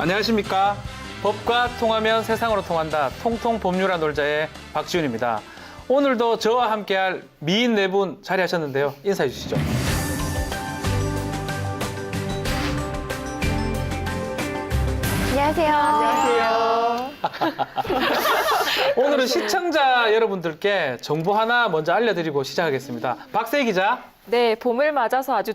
안녕하십니까. 법과 통하면 세상으로 통한다. 통통 법률아 놀자의 박지훈입니다. 오늘도 저와 함께할 미인 네 분 자리하셨는데요. 인사해 주시죠. 안녕하세요. 안녕하세요. 오늘은 시청자 여러분들께 정보 하나 먼저 알려드리고 시작하겠습니다. 박세 기자. 네, 봄을 맞아서 아주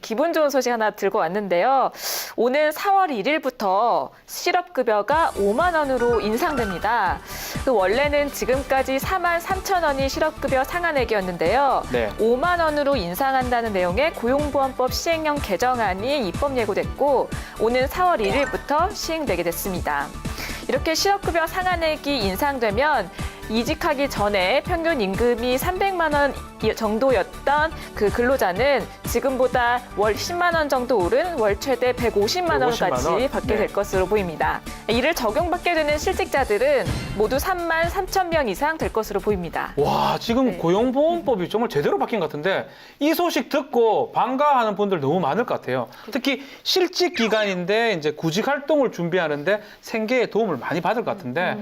기분 좋은 소식 하나 들고 왔는데요. 오는 4월 1일부터 실업급여가 5만 원으로 인상됩니다. 원래는 지금까지 4만 3천 원이 실업급여 상한액이었는데요. 네. 5만 원으로 인상한다는 내용의 고용보험법 시행령 개정안이 입법 예고됐고 오는 4월 1일부터 시행되게 됐습니다. 이렇게 실업급여 상한액이 인상되면 이직하기 전에 평균 임금이 300만 원 정도였던 그 근로자는 지금보다 월 10만 원 정도 오른 월 최대 150만 원까지 받게 될 것으로 보입니다. 이를 적용받게 되는 실직자들은 모두 3만 3천 명 이상 될 것으로 보입니다. 와, 지금 고용보험법이 정말 제대로 바뀐 것 같은데 이 소식 듣고 반가워하는 분들 너무 많을 것 같아요. 특히 실직 기간인데 이제 구직 활동을 준비하는데 생계에 도움을 많이 받을 것 같은데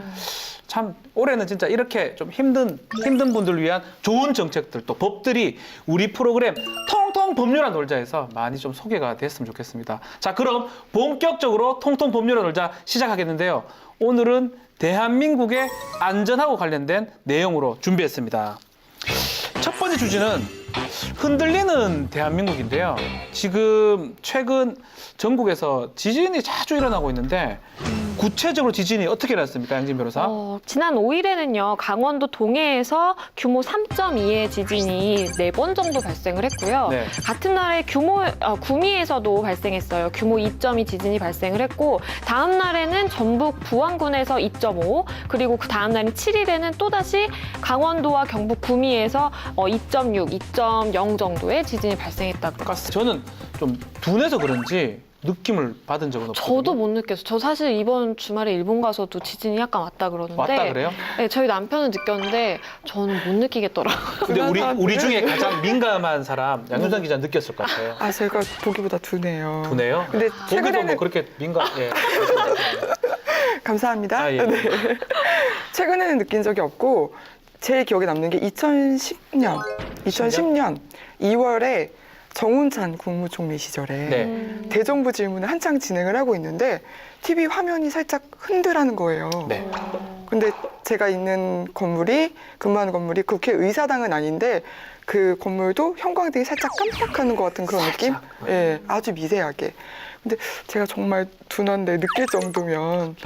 참 올해는 진짜 이렇게 좀 힘든 분들을 위한 좋은 정책들 또 법들이 우리 프로그램 통통 법률아 놀자에서 많이 좀 소개가 됐으면 좋겠습니다. 자, 그럼 본격적으로 통통 법률아 놀자 시작하겠는데요. 오늘은 대한민국의 안전하고 관련된 내용으로 준비했습니다. 첫 번째 주제는 흔들리는 대한민국인데요. 지금 최근 전국에서 지진이 자주 일어나고 있는데 구체적으로 지진이 어떻게 일어났습니까, 양진 변호사? 지난 5일에는요, 강원도 동해에서 규모 3.2의 지진이 4번 정도 발생을 했고요. 네. 같은 날에 구미에서도 발생했어요. 규모 2.2 지진이 발생을 했고, 다음 날에는 전북 부안군에서 2.5, 그리고 그 다음 날인 7일에는 또다시 강원도와 경북 구미에서 2.6, 2.0 정도의 지진이 발생했다고. 그러니까 저는 좀 둔해서 그런지 느낌을 받은 적은 없거든요. 저도 못 느꼈어요. 저 사실 이번 주말에 일본 가서도 지진이 약간 왔다 그러는데. 왔다 그래요? 네, 저희 남편은 느꼈는데 저는 못 느끼겠더라고요. 근데 우리 중에 가장 민감한 사람 양윤상 기자 느꼈을 것 같아요. 아, 제가 보기보다 둔해요. 둔해요? 근데 보기도 최근에는 뭐 그렇게 민감. 예. 감사합니다. 아, 예. 네. 최근에는 느낀 적이 없고 제일 기억에 남는 게 2010년 2월에 정운찬 국무총리 시절에 네. 대정부 질문을 한창 진행을 하고 있는데 TV 화면이 살짝 흔들하는 거예요. 네. 근데 제가 근무하는 건물이 국회의사당은 아닌데 그 건물도 형광등이 살짝 깜빡하는 것 같은 그런 느낌? 예, 아주 미세하게. 근데 제가 정말 둔한데 느낄 정도면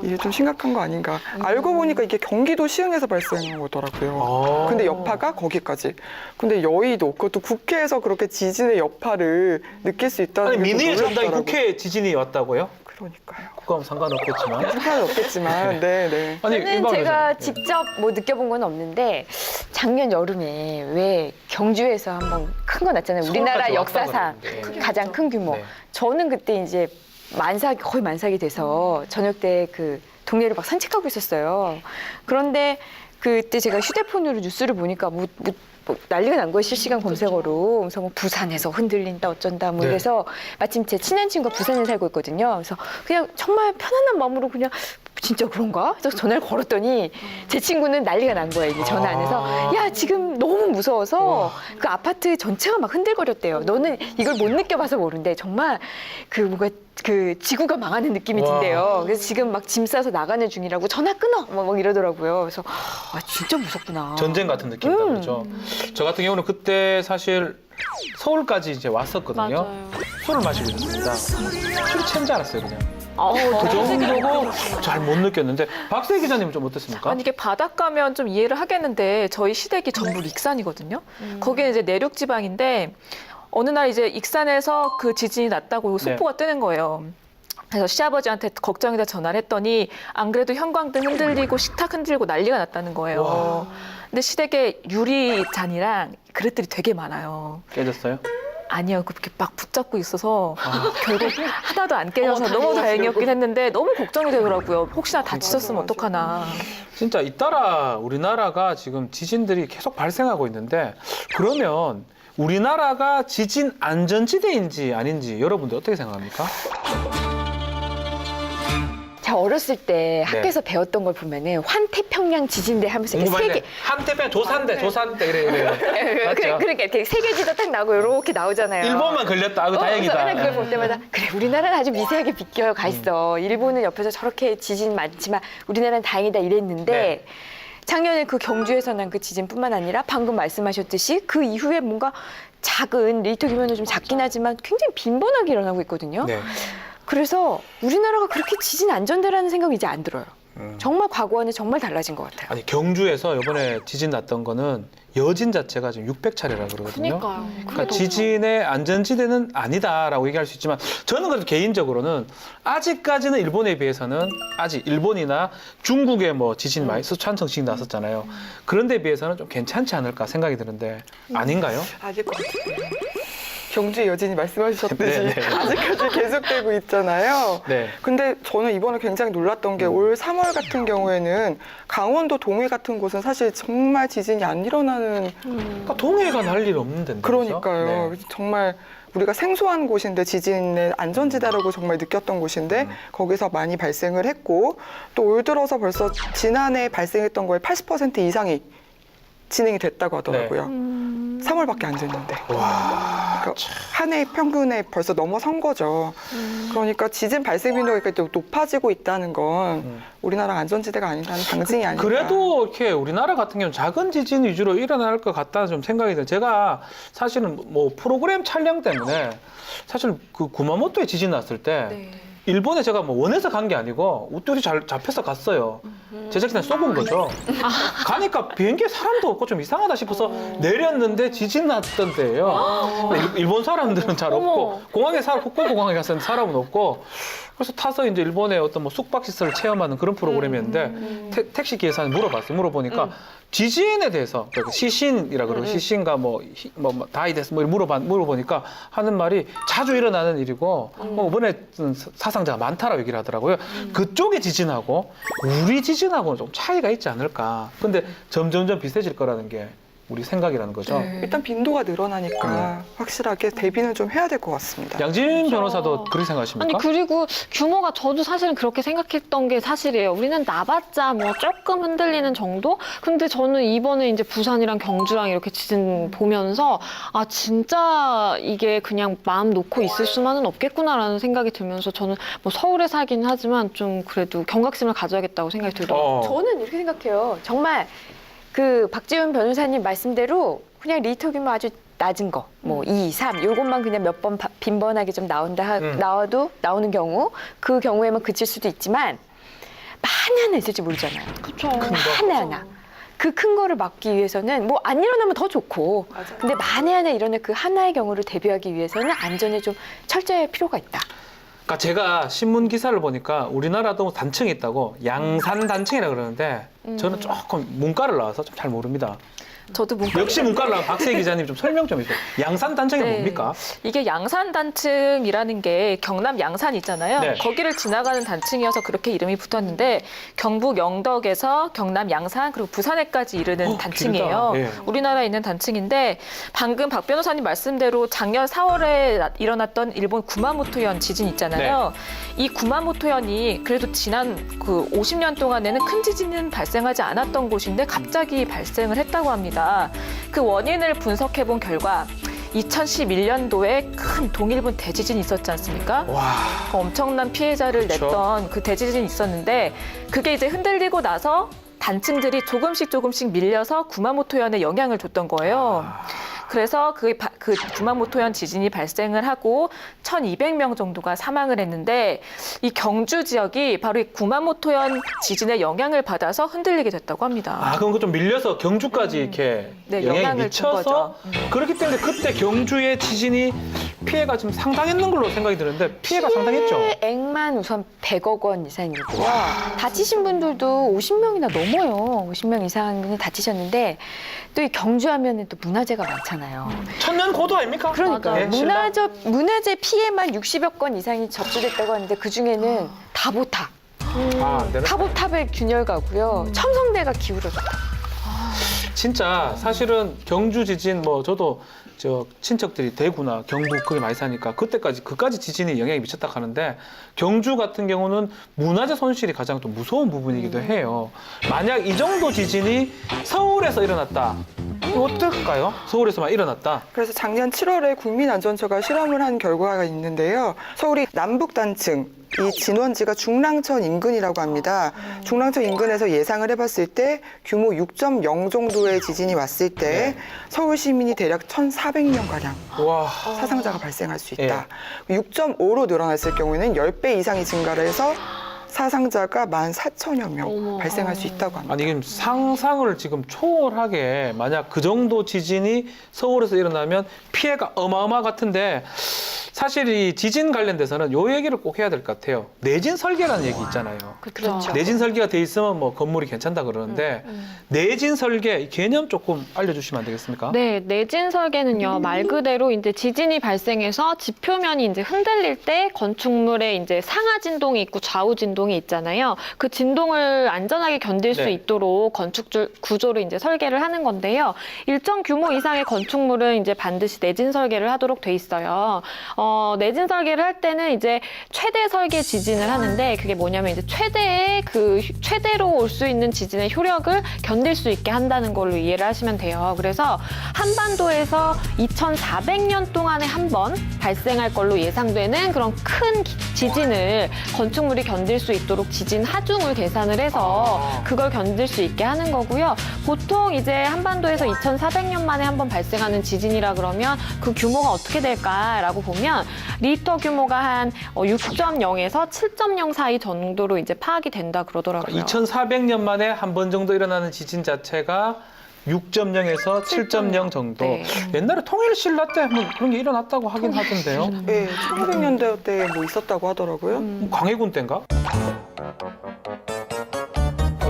이게 좀 심각한 거 아닌가. 알고 보니까 이게 경기도 시흥에서 발생한 거더라고요. 근데 여파가 거기까지. 근데 여의도, 그것도 국회에서 그렇게 지진의 여파를 느낄 수 있다는 아니, 게 민의의 전당에 놀랍더라고요. 국회에 지진이 왔다고요? 그러니까요. 그건 상관없겠지만. 상관은 없겠지만, 네. 아니, 저는 일반 제가 의사는, 예. 직접 느껴본 건 없는데 작년 여름에 왜 경주에서 한번 큰 거 났잖아요. 우리나라 서울까지 역사상 왔다 그러는데. 가장 큰 규모. 네. 저는 그때 이제 거의 만삭이 돼서 저녁 때 그 동네를 막 산책하고 있었어요. 그런데 그때 제가 휴대폰으로 뉴스를 보니까 뭐 난리가 난 거예요. 실시간 검색어로. 그래서 뭐 부산에서 흔들린다 어쩐다 뭐 네. 이래서 마침 제 친한 친구가 부산에 살고 있거든요. 그래서 그냥 정말 편안한 마음으로 그냥 진짜 그런가? 그래서 전화를 걸었더니 제 친구는 난리가 난 거예요. 이제 전화 안에서. 야, 지금 너무 무서워서 그 아파트 전체가 막 흔들거렸대요. 너는 이걸 못 느껴봐서 모른대. 정말 뭔가 지구가 망하는 느낌이 와. 든대요. 그래서 지금 막 짐 싸서 나가는 중이라고 전화 끊어! 막 이러더라고요. 그래서 진짜 무섭구나. 전쟁 같은 느낌이다 그렇죠. 저 같은 경우는 그때 사실 서울까지 이제 왔었거든요. 맞아요. 술을 마시고 있었습니다. 술이 취한 줄 알았어요, 그냥. 그 그 정도고 잘 못 느꼈는데 박세 기자님은 좀 어땠습니까? 아니 이게 바닷가면 좀 이해를 하겠는데 저희 시댁이 전북 익산이거든요. 거기는 이제 내륙 지방인데 어느 날 이제 익산에서 그 지진이 났다고 속보가 뜨는 거예요. 그래서 시아버지한테 걱정이 돼 전화를 했더니 안 그래도 형광등 흔들리고 식탁 흔들리고 난리가 났다는 거예요. 와. 근데 시댁에 유리잔이랑 그릇들이 되게 많아요. 깨졌어요? 아니요, 그렇게 막 붙잡고 있어서 결국 하나도 안 깨져서 너무 다행이었긴 했는데 너무 걱정이 되더라고요. 혹시나 다치셨으면 어떡하나. 진짜 잇따라 우리나라가 지금 지진들이 계속 발생하고 있는데 그러면 우리나라가 지진 안전지대인지 아닌지 여러분들 어떻게 생각합니까? 어렸을 때 학교에서 배웠던 걸 보면은 환태평양 지진대 하면서 이렇게 세 개. 한태평 조산대 이래. 맞죠? 그러니까 이렇게 세 개 지도 딱 나오고 이렇게 나오잖아요. 일본만 걸렸다. 아이고 다행이다. 그래서 맨날 그걸 볼 때마다 그래 우리나라는 아주 미세하게 비껴 가 있어. 일본은 옆에서 저렇게 지진 많지만 우리나라는 다행이다 이랬는데 네. 작년에 그 경주에서 난 그 지진뿐만 아니라 방금 말씀하셨듯이 그 이후에 뭔가 작은 리히터 규모는 좀 작긴 하지만 굉장히 빈번하게 일어나고 있거든요. 네. 그래서 우리나라가 그렇게 지진 안전대라는 생각이 이제 안 들어요. 정말 과거와는 정말 달라진 것 같아요. 아니 경주에서 이번에 지진 났던 거는 여진 자체가 지금 600차례라 그러거든요. 그러니까요. 그러니까 지진의 안전지대는 아니다라고 얘기할 수 있지만 저는 그래도 개인적으로는 아직까지는 일본에 비해서는 아직 일본이나 중국의 뭐 지진 많이 수천성씩 났었잖아요. 그런 데 비해서는 좀 괜찮지 않을까 생각이 드는데 아닌가요? 아닐 것 같아요. 경주 여진이 말씀하셨듯이 네, 네. 아직까지 계속되고 있잖아요. 네. 근데 저는 이번에 굉장히 놀랐던 게 올 3월 같은 경우에는 강원도 동해 같은 곳은 사실 정말 지진이 안 일어나는 그러니까 동해가 날 일 없는데. 그러니까요. 네. 정말 우리가 생소한 곳인데 지진의 안전지대라고 정말 느꼈던 곳인데 거기서 많이 발생을 했고 또 올 들어서 벌써 지난해 발생했던 거에 80% 이상이 진행이 됐다고 하더라고요. 3월밖에 안 됐는데. 그러니까 한 해 평균에 벌써 넘어선 거죠. 그러니까 지진 발생 빈도가 이렇게 높아지고 있다는 건 우리나라 안전지대가 아니라는 방증이 아닐까. 그래도 이렇게 우리나라 같은 경우는 작은 지진 위주로 일어날 것 같다는 좀 생각이 들어요. 제가 사실은 뭐 프로그램 촬영 때문에 사실 그 구마모토에 지진 났을 때 일본에 제가 뭐 원해서 간 게 아니고 우뚝이 잘 잡혀서 갔어요. 제작진한테 쏘은 거죠. 가니까 비행기에 사람도 없고 좀 이상하다 싶어서 내렸는데 지진 났던 때예요. 근데 일본 사람들은 잘 없고 공항에 북부 공항에 갔었는데 사람은 없고 그래서 타서 이제 일본의 어떤 뭐 숙박시설을 체험하는 그런 프로그램이었는데 택시 기사한테 물어봤어요. 물어보니까 지진에 대해서 시신이라 그러고 시신과 뭐 다이데스 뭐 물어보니까 하는 말이 자주 일어나는 일이고 이번에 사상자가 많다라고 얘기를 하더라고요. 그쪽의 지진하고 우리 지진하고는 좀 차이가 있지 않을까. 근데 점점점 비슷해질 거라는 게 우리 생각이라는 거죠. 일단 빈도가 늘어나니까 확실하게 대비는 좀 해야 될 것 같습니다. 양진 변호사도 그렇게 생각하십니까? 아니 그리고 규모가 저도 사실은 그렇게 생각했던 게 사실이에요. 우리는 나봤자 뭐 조금 흔들리는 정도? 근데 저는 이번에 이제 부산이랑 경주랑 이렇게 지진 보면서 아 진짜 이게 그냥 마음 놓고 있을 수만은 없겠구나라는 생각이 들면서 저는 뭐 서울에 살긴 하지만 좀 그래도 경각심을 가져야겠다고 생각이 들더라고요. 저는 이렇게 생각해요. 정말 그 박지훈 변호사님 말씀대로 그냥 리히터 규모 아주 낮은 거, 뭐 2, 3 요것만 그냥 몇 번 빈번하게 좀 나와도 나오는 경우 그 경우에만 그칠 수도 있지만 만에 하나 있을지 모르잖아요. 그렇죠. 만에 하나. 그 큰 거를 막기 위해서는 뭐 안 일어나면 더 좋고 근데 만에 하나 일어날 그 하나의 경우를 대비하기 위해서는 안전에 좀 철저할 필요가 있다. 그러니까 제가 신문 기사를 보니까 우리나라도 단층이 있다고 양산 단층이라 그러는데 저는 조금 문과를 나와서 좀 잘 모릅니다. 저도 문과 역시 문과를 나온 박세희 기자님 좀 설명 좀 해주세요. 양산 단층이 네. 뭡니까? 이게 양산 단층이라는 게 경남 양산 있잖아요. 네. 거기를 지나가는 단층이어서 그렇게 이름이 붙었는데 경북 영덕에서 경남 양산 그리고 부산에까지 이르는 단층이에요. 길다. 예. 우리나라에 있는 단층인데 방금 박 변호사님 말씀대로 작년 4월에 일어났던 일본 구마모토현 지진 있잖아요. 이 구마모토현이 그래도 지난 그 50년 동안에는 큰 지진은 발생하지 않았던 곳인데 갑자기 발생을 했다고 합니다. 그 원인을 분석해 본 결과 2011년도에 큰 동일본 대지진이 있었지 않습니까? 와. 그 엄청난 피해자를 그렇죠. 냈던 그 대지진이 있었는데 그게 이제 흔들리고 나서 단층들이 조금씩 밀려서 구마모토현에 영향을 줬던 거예요. 그래서 그 구마모토현 지진이 발생을 하고 1,200명 정도가 사망을 했는데 이 경주 지역이 바로 이 구마모토현 지진의 영향을 받아서 흔들리게 됐다고 합니다. 아, 그럼 그 좀 밀려서 경주까지 이렇게 네, 영향이 영향을 준 미쳐서 거죠. 그렇기 때문에 그때 경주의 지진이 피해가 좀 상당했는 걸로 생각이 드는데 피해가 상당했죠. 액만 우선 100억 원 이상이고요. 다치신 분들도 50명이나 넘어요. 50명 이상이 다치셨는데 또 이 경주하면 또 문화재가 많잖아요. 천년 고도 아닙니까? 그러니까 네, 문화재 피해만 60여 건 이상이 접수됐다고 하는데 그 중에는 다보탑, 아, 내가 다보탑의 균열가고요. 첨성대가 기울어졌다. 진짜 사실은 경주 지진 뭐 저도 저 친척들이 대구나 경북 거기 많이 사니까 그까지 지진이 영향이 미쳤다 하는데 경주 같은 경우는 문화재 손실이 가장 또 무서운 부분이기도 해요. 만약 이 정도 지진이 서울에서 일어났다. 이거 어떨까요? 서울에서만 일어났다. 그래서 작년 7월에 국민안전처가 실험을 한 결과가 있는데요. 서울이 남북단층, 이 진원지가 중랑천 인근이라고 합니다. 중랑천 인근에서 예상을 해봤을 때 규모 6.0 정도의 지진이 왔을 때 서울 시민이 대략 1,400명 가량 와. 사상자가 발생할 수 있다. 6.5로 늘어났을 경우에는 10배 이상이 증가를 해서 사상자가 14,000여 명 어머. 발생할 수 있다고 합니다. 아니 지금 상상을 지금 초월하게 만약 그 정도 지진이 서울에서 일어나면 피해가 어마어마 같은데 사실 이 지진 관련돼서는 요 얘기를 꼭 해야 될 것 같아요. 내진 설계라는 얘기 있잖아요. 그렇죠. 내진 설계가 돼 있으면 뭐 건물이 괜찮다 그러는데 내진 설계 이 개념 조금 알려주시면 안 되겠습니까? 네, 내진 설계는요, 말 그대로 이제 지진이 발생해서 지표면이 이제 흔들릴 때 건축물에 이제 상하 진동이 있고 좌우 진동이 있잖아요. 그 진동을 안전하게 견딜 수 네. 있도록 건축 구조를 이제 설계를 하는 건데요. 일정 규모 이상의 건축물은 이제 반드시 내진 설계를 하도록 돼 있어요. 내진 설계를 할 때는 이제 최대 설계 지진을 하는데 그게 뭐냐면 이제 최대로 올 수 있는 지진의 효력을 견딜 수 있게 한다는 걸로 이해를 하시면 돼요. 그래서 한반도에서 2,400년 동안에 한 번 발생할 걸로 예상되는 그런 큰 지진을 건축물이 견딜 수 있도록 지진 하중을 계산을 해서 그걸 견딜 수 있게 하는 거고요. 보통 이제 한반도에서 2,400년 만에 한 번 발생하는 지진이라 그러면 그 규모가 어떻게 될까라고 보면 리터 규모가 한 6.0에서 7.0 사이 정도로 이제 파악이 된다 그러더라고요. 2,400년 만에 한 번 정도 일어나는 지진 자체가 6.0에서 7.0 정도. 네. 옛날에 통일신라 때 뭐 그런 게 일어났다고 하긴 하던데요. 네, 1900년대 때 뭐 있었다고 하더라고요. 광해군 때인가?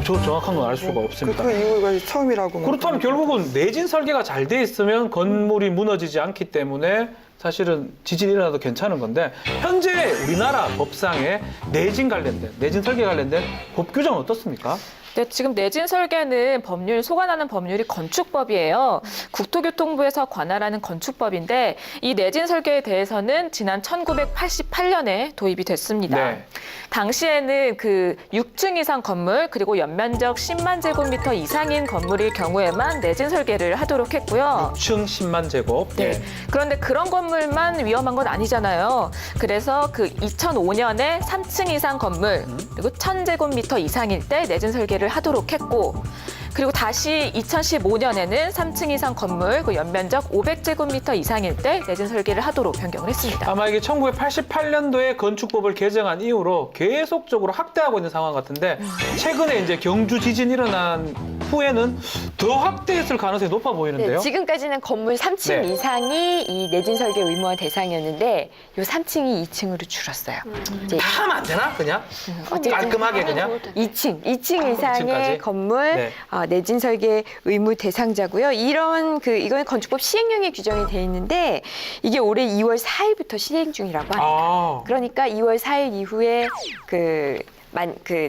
저 정확한 건 알 수가 없습니다. 그 이후가 처음이라고. 그렇다면 결국은 내진 설계가 잘 돼 있으면 건물이 무너지지 않기 때문에 사실은 지진이 일어나도 괜찮은 건데 현재 우리나라 법상에 내진 설계 관련된 법 규정은 어떻습니까? 네, 지금 내진 설계는 소관하는 법률이 건축법이에요. 국토교통부에서 관할하는 건축법인데 이 내진 설계에 대해서는 지난 1988년에 도입이 됐습니다. 네. 당시에는 그 6층 이상 건물 그리고 연면적 10만 제곱미터 이상인 건물일 경우에만 내진 설계를 하도록 했고요. 6층 10만 제곱. 네. 그런데 그런 건물만 위험한 건 아니잖아요. 그래서 그 2005년에 3층 이상 건물 그리고 1000제곱미터 이상일 때 내진 설계를 하도록 했고 그리고 다시 2015년에는 3층 이상 건물 그 연면적 500제곱미터 이상일 때 내진 설계를 하도록 변경을 했습니다. 아마 이게 1988년도에 건축법을 개정한 이후로 계속적으로 확대하고 있는 상황 같은데 최근에 이제 경주 지진 일어난 후에는 더 확대했을 가능성이 높아 보이는데요. 네, 지금까지는 건물 3층 네. 이상이 이 내진 설계 의무화 대상이었는데 요 3층이 2층으로 줄었어요. 이제 다 하면 안 되나 그냥? 어쨌든 깔끔하게 그냥? 2층 이상의 2층까지? 건물 네. 내진 설계 의무 대상자고요. 이건 건축법 시행령에 규정이 돼 있는데 이게 올해 2월 4일부터 시행 중이라고 합니다. 아. 그러니까 2월 4일 이후에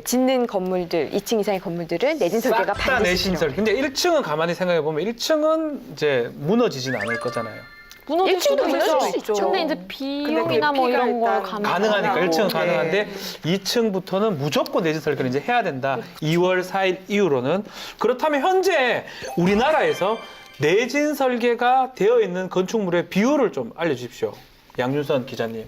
짓는 건물들 2층 이상의 건물들은 내진 설계가 싹다 반드시 내신 필요해요. 설계. 근데 1층은 가만히 생각해 보면 1층은 이제 무너지진 않을 거잖아요. 무너질 수도 일층도 있죠. 무너질 수 있죠. 근데 이제 비용이나 뭐 대피가 이런 걸 일단 가능하니까 가능하고. 1층은 네. 가능한데 2층부터는 무조건 내진 설계를 이제 해야 된다. 2월 4일 이후로는. 그렇다면 현재 우리나라에서 내진 설계가 되어 있는 건축물의 비율을 좀 알려주십시오. 양윤선 기자님.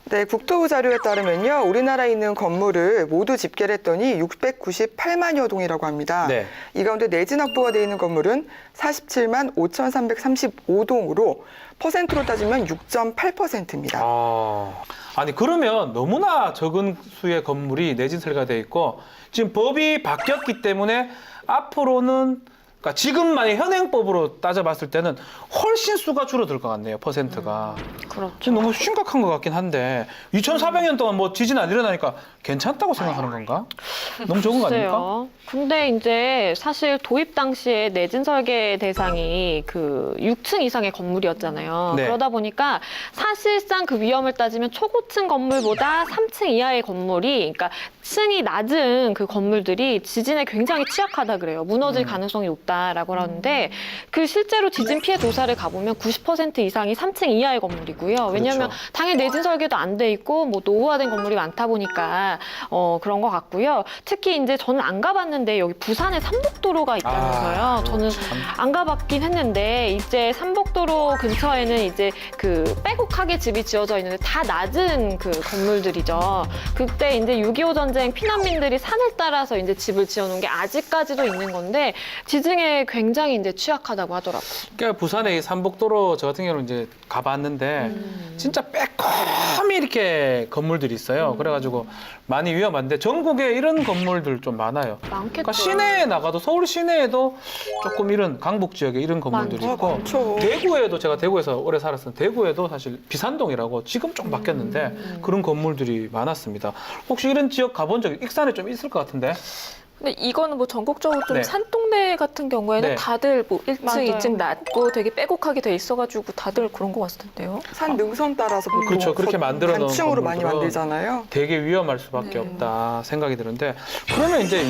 네, 국토부 자료에 따르면요. 우리나라에 있는 건물을 모두 집계를 했더니 698만여 동이라고 합니다. 네. 이 가운데 내진 확보가 되어 있는 건물은 47만 5,335동으로 퍼센트로 따지면 6.8%입니다. 아니 그러면 너무나 적은 수의 건물이 내진 설계가 돼 있고 지금 법이 바뀌었기 때문에 앞으로는 그러니까 지금만의 현행법으로 따져봤을 때는 훨씬 수가 줄어들 것 같네요. 퍼센트가. 그렇죠. 지금 너무 심각한 것 같긴 한데 2,400년 동안 뭐 지진 안 일어나니까 괜찮다고 생각하는 건가? 너무 좋은 거 아닙니까? 글쎄요. 근데 이제 사실 도입 당시에 내진 설계 대상이 그 6층 이상의 건물이었잖아요. 네. 그러다 보니까 사실상 그 위험을 따지면 초고층 건물보다 3층 이하의 건물이, 그러니까 층이 낮은 그 건물들이 지진에 굉장히 취약하다 그래요. 무너질 가능성이 높다. 있다라고 하는데 그 실제로 지진 피해 조사를 가보면 90% 이상이 3층 이하의 건물이고요. 왜냐하면 그렇죠. 당연히 내진 설계도 안 돼 있고 뭐 노후화된 건물이 많다 보니까 그런 것 같고요. 특히 이제 저는 안 가봤는데 여기 부산에 삼복도로가 있다면서요. 저는 안 가봤긴 했는데 이제 삼복도로 근처에는 이제 그 빼곡하게 집이 지어져 있는데 다 낮은 그 건물들이죠. 그때 이제 6.25 전쟁 피난민들이 산을 따라서 이제 집을 지어놓은 게 아직까지도 있는 건데 지진에 굉장히 이제 취약하다고 하더라고요. 그러니까 부산의 이 삼복도로 저 같은 경우는 이제 가봤는데 진짜 빼꼼히 이렇게 건물들이 있어요. 그래가지고 많이 위험한데 전국에 이런 건물들 좀 많아요. 많겠죠. 그러니까 시내에 나가도 서울 시내에도 조금 이런 강북 지역에 이런 건물들이 있고 많죠. 대구에도 제가 대구에서 오래 살았었는데 대구에도 사실 비산동이라고 지금 좀 바뀌었는데 그런 건물들이 많았습니다. 혹시 이런 지역 가본 적 익산에 좀 있을 것 같은데? 근데 이거는 뭐 전국적으로 좀 네. 산동네 같은 경우에는 네. 다들 뭐 1층, 맞아요. 2층 낮고 되게 빼곡하게 돼 있어가지고 다들 그런 것 같던데요. 산 능선 따라서 보통 그렇죠. 그렇게 만들어 놓은 단층으로 많이 건물들은 만들잖아요. 되게 위험할 수밖에 네. 없다 생각이 드는데 그러면 이제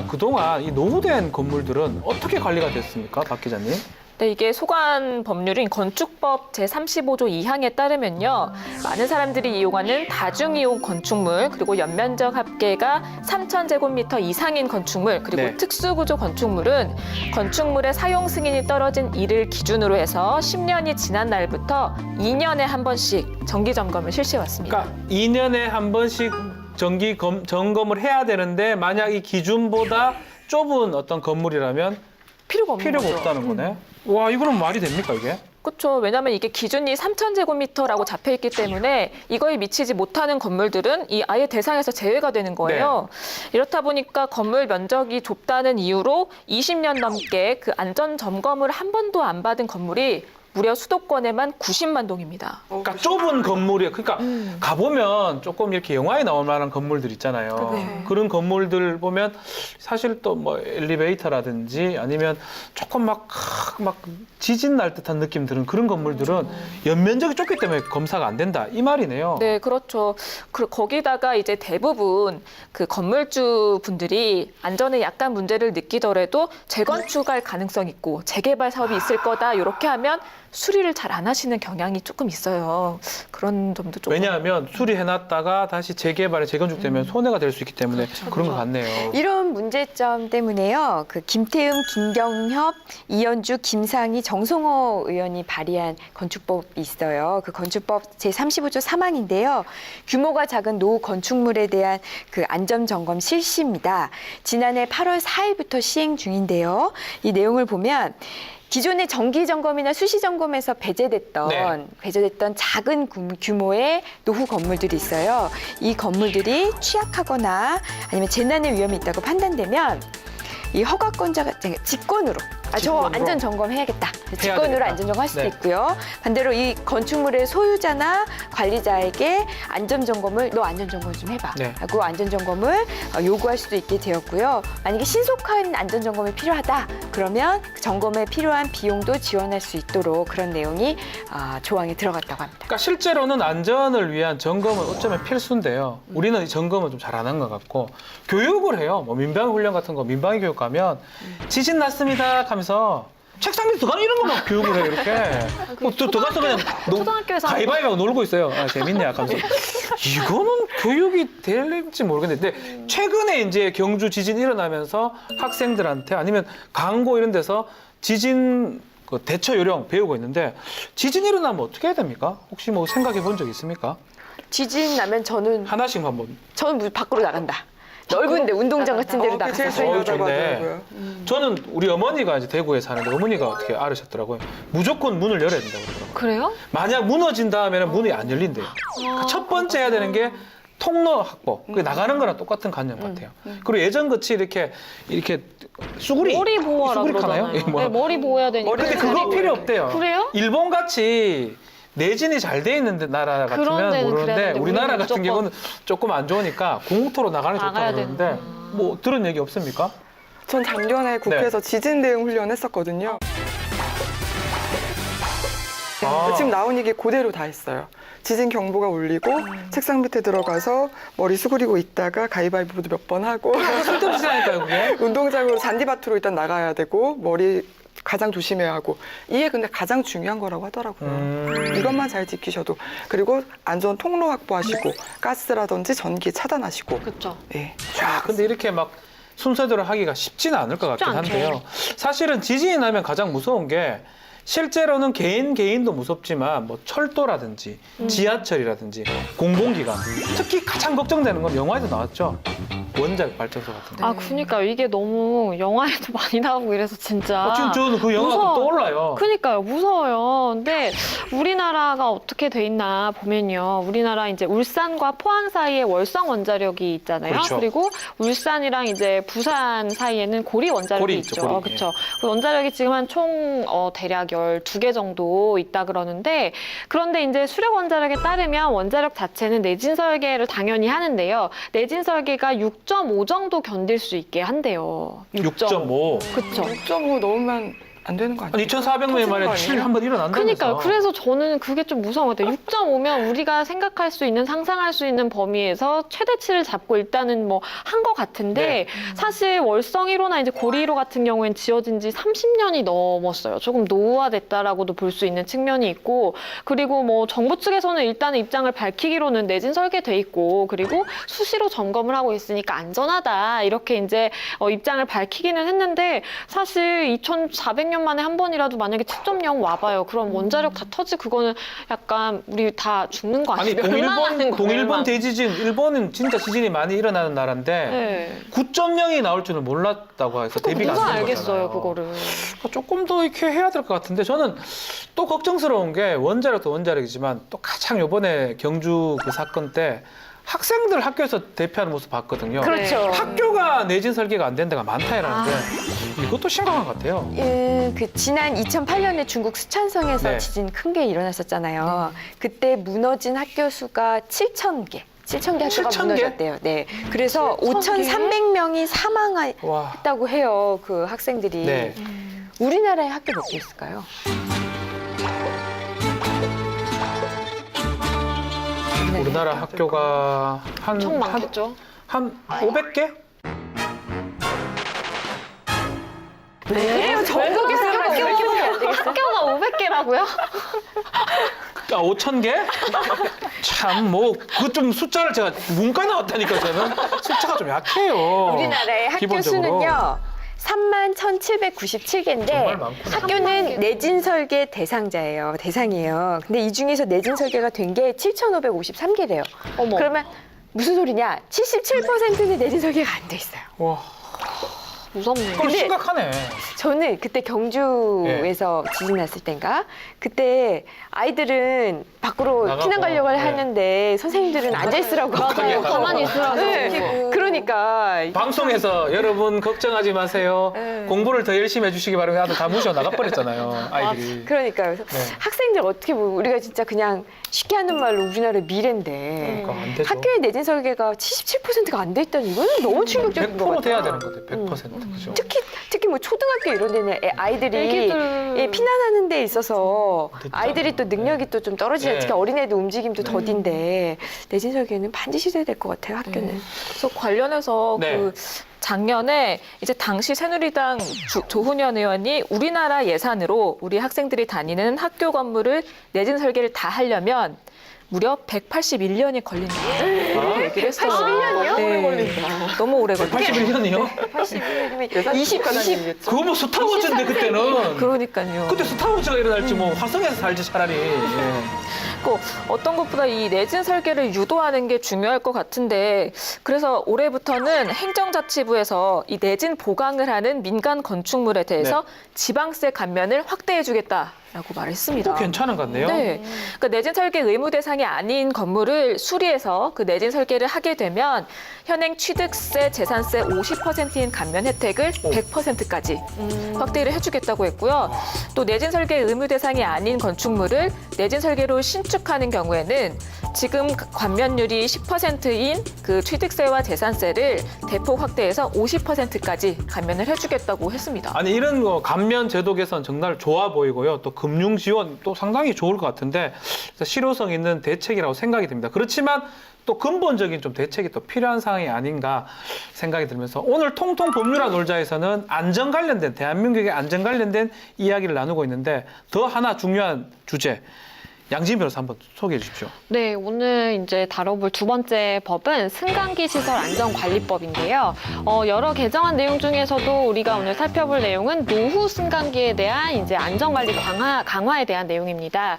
그동안 이 노후된 건물들은 어떻게 관리가 됐습니까, 박 기자님? 네, 이게 소관 법률인 건축법 제35조 2항에 따르면요. 많은 사람들이 이용하는 다중이용 건축물, 그리고 연면적 합계가 3,000제곱미터 이상인 건축물, 그리고 네. 특수구조 건축물은 건축물의 사용 승인이 떨어진 이를 기준으로 해서 10년이 지난 날부터 2년에 한 번씩 정기 점검을 실시해 왔습니다. 그러니까 2년에 한 번씩 정기 점검을 해야 되는데 만약 이 기준보다 좁은 어떤 건물이라면 필요가 없는 필요가 거죠. 없다는 거네. 와, 이거는 말이 됩니까, 이게? 그렇죠. 왜냐하면 이게 기준이 3,000제곱미터라고 잡혀 있기 때문에 이거에 미치지 못하는 건물들은 이 아예 대상에서 제외가 되는 거예요. 이렇다 보니까 건물 면적이 좁다는 이유로 20년 넘게 그 안전 점검을 한 번도 안 받은 건물이 무려 수도권에만 90만 동입니다. 그러니까 좁은 건물이에요. 그러니까 가보면 조금 이렇게 영화에 나올 만한 건물들 있잖아요. 네. 그런 건물들 보면 사실 또 뭐 엘리베이터라든지 아니면 조금 막 지진 날 듯한 느낌 드는 그런 건물들은 연면적이 좁기 때문에 검사가 안 된다. 이 말이네요. 네, 그렇죠. 거기다가 이제 대부분 그 건물주 분들이 안전에 약간 문제를 느끼더라도 재건축할 가능성 있고 재개발 사업이 있을 거다 이렇게 하면 수리를 잘 안 하시는 경향이 조금 있어요. 그런 점도 조금. 왜냐하면 수리해놨다가 다시 재개발에 재건축되면 손해가 될 수 있기 때문에 그런것 같네요. 이런 문제점 때문에요. 그 김태흠, 김경협, 이현주, 김상희, 정성호 의원이 발의한 건축법이 있어요. 그 건축법 제35조 3항인데요. 규모가 작은 노후 건축물에 대한 그 안전 점검 실시입니다. 지난해 8월 4일부터 시행 중인데요. 이 내용을 보면 기존의 정기 점검이나 수시 점검에서 배제됐던 작은 규모의 노후 건물들이 있어요. 이 건물들이 취약하거나 아니면 재난의 위험이 있다고 판단되면 이 허가권자가 직권으로 저 직권으로. 안전 점검해야겠다. 직권으로 되겠다. 안전 점검할 수도 네. 있고요. 반대로 이 건축물의 소유자나 관리자에게 안전 점검을 너 안전 점검 좀 해봐. 네. 하고 안전 점검을 요구할 수도 있게 되었고요. 만약에 신속한 안전 점검이 필요하다. 그러면 그 점검에 필요한 비용도 지원할 수 있도록 그런 내용이 조항에 들어갔다고 합니다. 그러니까 실제로는 안전을 위한 점검은 어쩌면 필수인데요. 우리는 이 점검을 좀 잘 안 한 것 같고 교육을 해요. 뭐 민방위 훈련 같은 거 민방위 교육 가면 지진 났습니다 하면서 책상 밑에 들어가는 이런 거만 교육을 해요. 이렇게 뭐 들어가서 그냥 초등학교에서 가위바위보 놀고 있어요. 재밌네 하면서 이거는 교육이 될지 모르겠는데 근데 최근에 이제 경주 지진 일어나면서 학생들한테 아니면 강고 이런 데서 지진 그 대처 요령 배우고 있는데 지진 일어나면 어떻게 해야 됩니까? 혹시 뭐 생각해 본 적 있습니까? 지진 나면 저는 하나씩 한번. 밖으로 나간다. 넓은데 운동장 같은 데로 그게 제일 나가서 중요하다고 좋네. 하더라고요. 저는 우리 어머니가 이제 대구에 사는데 어머니가 어떻게 알으셨더라고요. 무조건 문을 열어야 된다고 그러더라고요. 그래요? 만약 무너진 다음에는 문이 안 열린대요. 그러니까 첫 번째 해야 되는 게 통로 확보. 그게 나가는 거랑 똑같은 관념 같아요. 그리고 예전같이 이렇게 쑥구리. 머리 보호하라 쑥구리 그러잖아요. 가나요? 예, 뭐. 네, 머리 보호해야 되니까. 근데 그거 필요 없대요. 그래요? 일본 같이 내진이 잘 돼 있는 나라 그런 같으면 데는 모르는데 그래야 되는데 우리나라 우리는 같은 무조건 경우는 조금 안 좋으니까 공터로 나가는 게 나가야 좋다고 그러는데 뭐 들은 얘기 없습니까? 전 작년에 국회에서 지진 대응 훈련 했었거든요. 아. 지금 나온 얘기 그대로 다 했어요. 지진 경보가 울리고 책상 밑에 들어가서 머리 수그리고 있다가 가위바위보도 몇 번 하고 쓸데없이라니까요, 그게. 운동장으로 잔디밭으로 일단 나가야 되고 머리 가장 조심해야 하고 이게 근데 가장 중요한 거라고 하더라고요. 이것만 잘 지키셔도 그리고 안전 통로 확보하시고 가스라든지 전기 차단하시고 그렇죠. 네. 야, 근데 이렇게 막 순서대로 하기가 쉽지는 않을 것 같긴 쉽지 한데요. 사실은 지진이 나면 가장 무서운 게 실제로는 개인도 무섭지만 뭐 철도라든지 지하철이라든지 공공기관 특히 가장 걱정되는 건 영화에도 나왔죠. 원자력 발전소 같은데. 아, 그러니까 이게 너무 영화에도 많이 나오고 이래서 진짜. 지금 저는 그 영화가 무서워. 떠올라요. 그러니까요, 무서워요. 근데 우리나라가 어떻게 돼 있나 보면요. 우리나라 이제 울산과 포항 사이에 월성 원자력이 있잖아요. 그렇죠. 그리고 울산이랑 이제 부산 사이에는 고리 원자력이 고리 있죠, 있죠. 고리. 그렇죠. 그 원자력이 지금 한 총 대략 12개 정도 있다 그러는데 그런데 이제 수력 원자력에 따르면 원자력 자체는 내진 설계를 당연히 하는데요. 내진 설계가 6.5 정도 견딜 수 있게 한대요. 6.5. 그렇죠. 6.5 넣으면 안 되는 거 아니에요? 2,400명 만에 터지는 거 7 아니에요? 한번 일어난다면서. 그러니까요. 그래서 저는 그게 좀 무서운 것 같아요. 6.5면 우리가 생각할 수 있는, 상상할 수 있는 범위에서 최대치를 잡고 일단은 뭐 한 것 같은데 네. 사실 월성 1호나 이제 고리 1호 같은 경우엔 지어진 지 30년이 넘었어요. 조금 노후화됐다라고도 볼 수 있는 측면이 있고 그리고 뭐 정부 측에서는 일단은 입장을 밝히기로는 내진 설계돼 있고 그리고 수시로 점검을 하고 있으니까 안전하다 이렇게 이제 입장을 밝히기는 했는데 사실 2,400년 만에 한 번이라도 만약에 7.0 와봐요. 그럼 원자력 다 터지 그거는 약간 우리 다 죽는 거 아니 아니에요? 멸망하는 거예요, 동일본 멸망. 대지진 일본은 진짜 지진이 많이 일어나는 나라인데 네. 9.0이 나올 줄은 몰랐다고 해서 대비가 누가 안 되는 알겠어요, 거잖아요. 그거를. 조금 더 이렇게 해야 될 것 같은데 저는 또 걱정스러운 게 원자력도 원자력이지만 또 가장 이번에 경주 그 사건 때 학생들 학교에서 대피하는 모습 봤거든요. 그렇죠. 학교가 내진 설계가 안 된 데가 많다 이러는데 이것도 심각한 것 같아요. 그 지난 2008년에 중국 수촨성에서 네. 지진 큰 게 일어났었잖아요. 그때 무너진 학교 수가 7,000개. 7,000개 학교가 7,000개? 무너졌대요. 네. 그래서 7,000 개? 5,300명이 사망했다고 와. 해요. 그 학생들이. 네. 우리나라에 학교 몇 개 있을까요? 우리나라 학교가 엄청 많겠죠. 한 500개? 그래요. 전국에서 학교가 500개라고요? 아, 5,000개? 참, 뭐, 그 좀 숫자를 제가 문과 나왔다니까, 저는. 숫자가 좀 약해요. 우리나라의 학교 기본적으로. 수는요. 31,797개인데 정말 많구나. 학교는 내진 설계 대상이에요. 근데 이 중에서 내진 설계가 된 게 7,553개래요. 어머. 그러면 무슨 소리냐? 77%는 내진 설계가 안 돼 있어요. 와, 무섭네요. 그건 심각하네. 저는 그때 경주에서 지진 났을 땐가 그때 아이들은 밖으로 나가고, 피난 가려고 네. 하는데 선생님들은 앉아 있으라고 맞아요. 가만히 있으라고. 네. 그러니까 방송에서 여러분 걱정하지 마세요. 네. 공부를 더 열심히 해주시기 바랍니다. 하도 다 무시하고 나가버렸잖아요, 아이들이. 그러니까 그래서 네. 학생들 어떻게 보면 우리가 진짜 그냥 쉽게 하는 말로 우리나라의 미래인데 그러니까 안 되죠. 학교의 내진 설계가 77%가 안 돼 있다는 이거는 너무 충격적인 것 100% 같아요. 돼야 되는 것 같아요, 100%. 그죠? 특히 뭐 초등학교 이런 데는 아이들이 애기들. 예, 피난하는 데 있어서 늦잖아요. 아이들이 또 능력이 또 좀 떨어지잖아요. 네. 특히 어린애들 움직임도 더딘데 내진 설계는 반드시 돼야 될 것 같아요. 학교는. 그래서 관련해서 네. 그 작년에 이제 당시 새누리당 조훈현 의원이 우리나라 예산으로 우리 학생들이 다니는 학교 건물을 내진 설계를 다 하려면 무려 181년이 걸린다고 얘기를 했어요. 181년 이요? 네. 걸린다. 너무 오래 걸린다. 81년이요? 81년이면 예산 20 그거 뭐 스타워즈인데, 그때는. 그러니까요. 그때 스타워즈가 일어날지 뭐 화성에서 살지 차라리. 예. 그 어떤 것보다 이 내진 설계를 유도하는 게 중요할 것 같은데 그래서 올해부터는 행정자치부에서 이 내진 보강을 하는 민간 건축물에 대해서 지방세 감면을 확대해주겠다라고 말했습니다. 또 괜찮은 것 같네요. 네, 그러니까 내진 설계 의무 대상이 아닌 건물을 수리해서 그 내진 설계를 하게 되면 현행 취득세, 재산세 50%인 감면 혜택을 100%까지 확대를 해주겠다고 했고요. 또 내진 설계 의무 대상이 아닌 건축물을 내진 설계로 신축하는 경우에는 지금 감면율이 10%인 그 취득세와 재산세를 대폭 확대해서 50%까지 감면을 해주겠다고 했습니다. 아니 이런 거 감면 제도 개선 정말 좋아 보이고요. 또 금융 지원 또 상당히 좋을 것 같은데 실효성 있는 대책이라고 생각이 듭니다. 그렇지만 또 근본적인 좀 대책이 또 필요한 상황이 아닌가 생각이 들면서 오늘 통통 법률화 놀자에서는 안전 관련된 대한민국의 안전 관련된 이야기를 나누고 있는데 더 하나 중요한 주제 양진 변호사 한번 소개해 주십시오. 네, 오늘 이제 다뤄볼 두 번째 법은 승강기 시설 안전관리법인데요. 여러 개정안 내용 중에서도 우리가 오늘 살펴볼 내용은 노후 승강기에 대한 이제 안전관리 강화에 대한 내용입니다.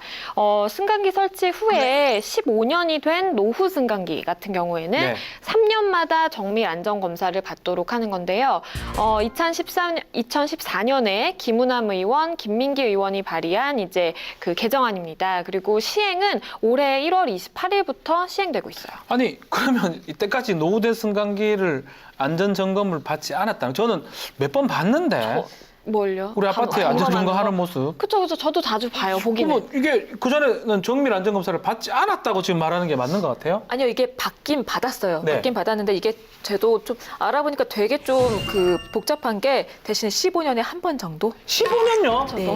승강기 설치 후에 15년이 된 노후 승강기 같은 경우에는 네. 3년마다 정밀 안전 검사를 받도록 하는 건데요. 2014년에 김우남 의원, 김민기 의원이 발의한 이제 그 개정안입니다. 그리고 시행은 올해 1월 28일부터 시행되고 있어요. 아니 그러면 이때까지 노후된 승강기를 안전 점검을 받지 않았다는 저는 몇 번 봤는데 뭘요? 우리 아파트에 안전 점검하는 모습. 그쵸. 저도 자주 봐요, 보기는. 그러면 이게 그전에는 정밀 안전 검사를 받지 않았다고 지금 말하는 게 맞는 것 같아요? 아니요, 이게 받긴 받았어요. 네. 받긴 받았는데 이게 저도 좀 알아보니까 되게 좀 그 복잡한 게 대신에 15년에 한 번 정도? 15년요? 네.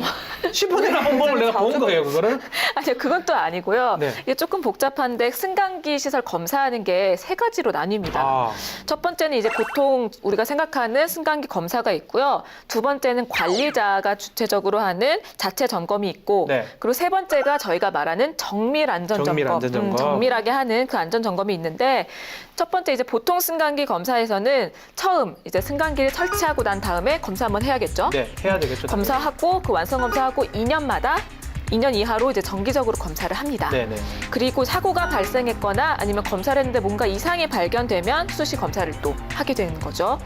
15년에 한 번을 내가 본 거예요, 그거를? 아니요, 그건 또 아니고요. 네. 이게 조금 복잡한데 승강기 시설 검사하는 게 세 가지로 나뉩니다. 아, 첫 번째는 이제 보통 우리가 생각하는 승강기 검사가 있고요. 두 번째는 관리자가 주체적으로 하는 자체 점검이 있고, 네. 그리고 세 번째가 저희가 말하는 정밀 안전 점검. 정밀 안전 점검. 정밀하게 하는 그 안전 점검이 있는데, 첫 번째 이제 보통 승강기 검사에서는 처음 이제 승강기를 설치하고 난 다음에 검사 한번 해야겠죠. 네, 해야 되겠죠. 검사하고 그 완성 검사하고 2년 이하로 이제 정기적으로 검사를 합니다. 네네. 그리고 사고가 발생했거나 아니면 검사를 했는데 뭔가 이상이 발견되면 수시 검사를 또 하게 되는 거죠.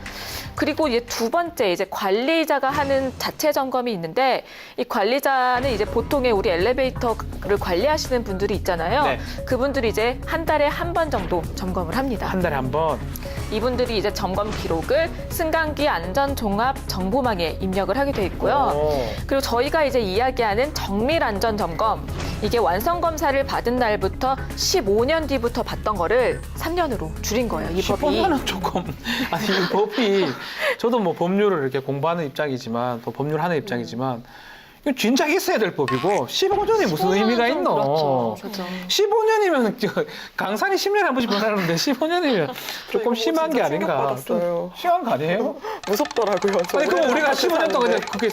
그리고 이제 두 번째 이제 관리자가 하는 자체 점검이 있는데 이 관리자는 이제 보통의 우리 엘리베이터를 관리하시는 분들이 있잖아요. 네. 그분들이 이제 한 달에 한 번 정도 점검을 합니다. 한 달에 한 번. 이분들이 이제 점검 기록을 승강기 안전 종합 정보망에 입력을 하게 돼 있고요. 오. 그리고 저희가 이제 이야기하는 정밀 안전 점검, 이게 완성 검사를 받은 날부터 15년 뒤부터 받던 거를 3년으로 줄인 거예요. 이 법이. 15년은 조금 아니 이 법이 저도 뭐 법률을 이렇게 공부하는 입장이지만 또 법률 하는 입장이지만 이거 진작 있어야 될 법이고 15년이 무슨 의미가 있노? 그렇죠. 15년이면 강산이 10년에 한 번씩 변하는데 15년이면 조금 심한 게 아닌가? 받았어요. 심한 거 아니에요? 무섭더라고요. 저 아니 그럼 올해 우리가 아파트 15년 동안 사는데. 그게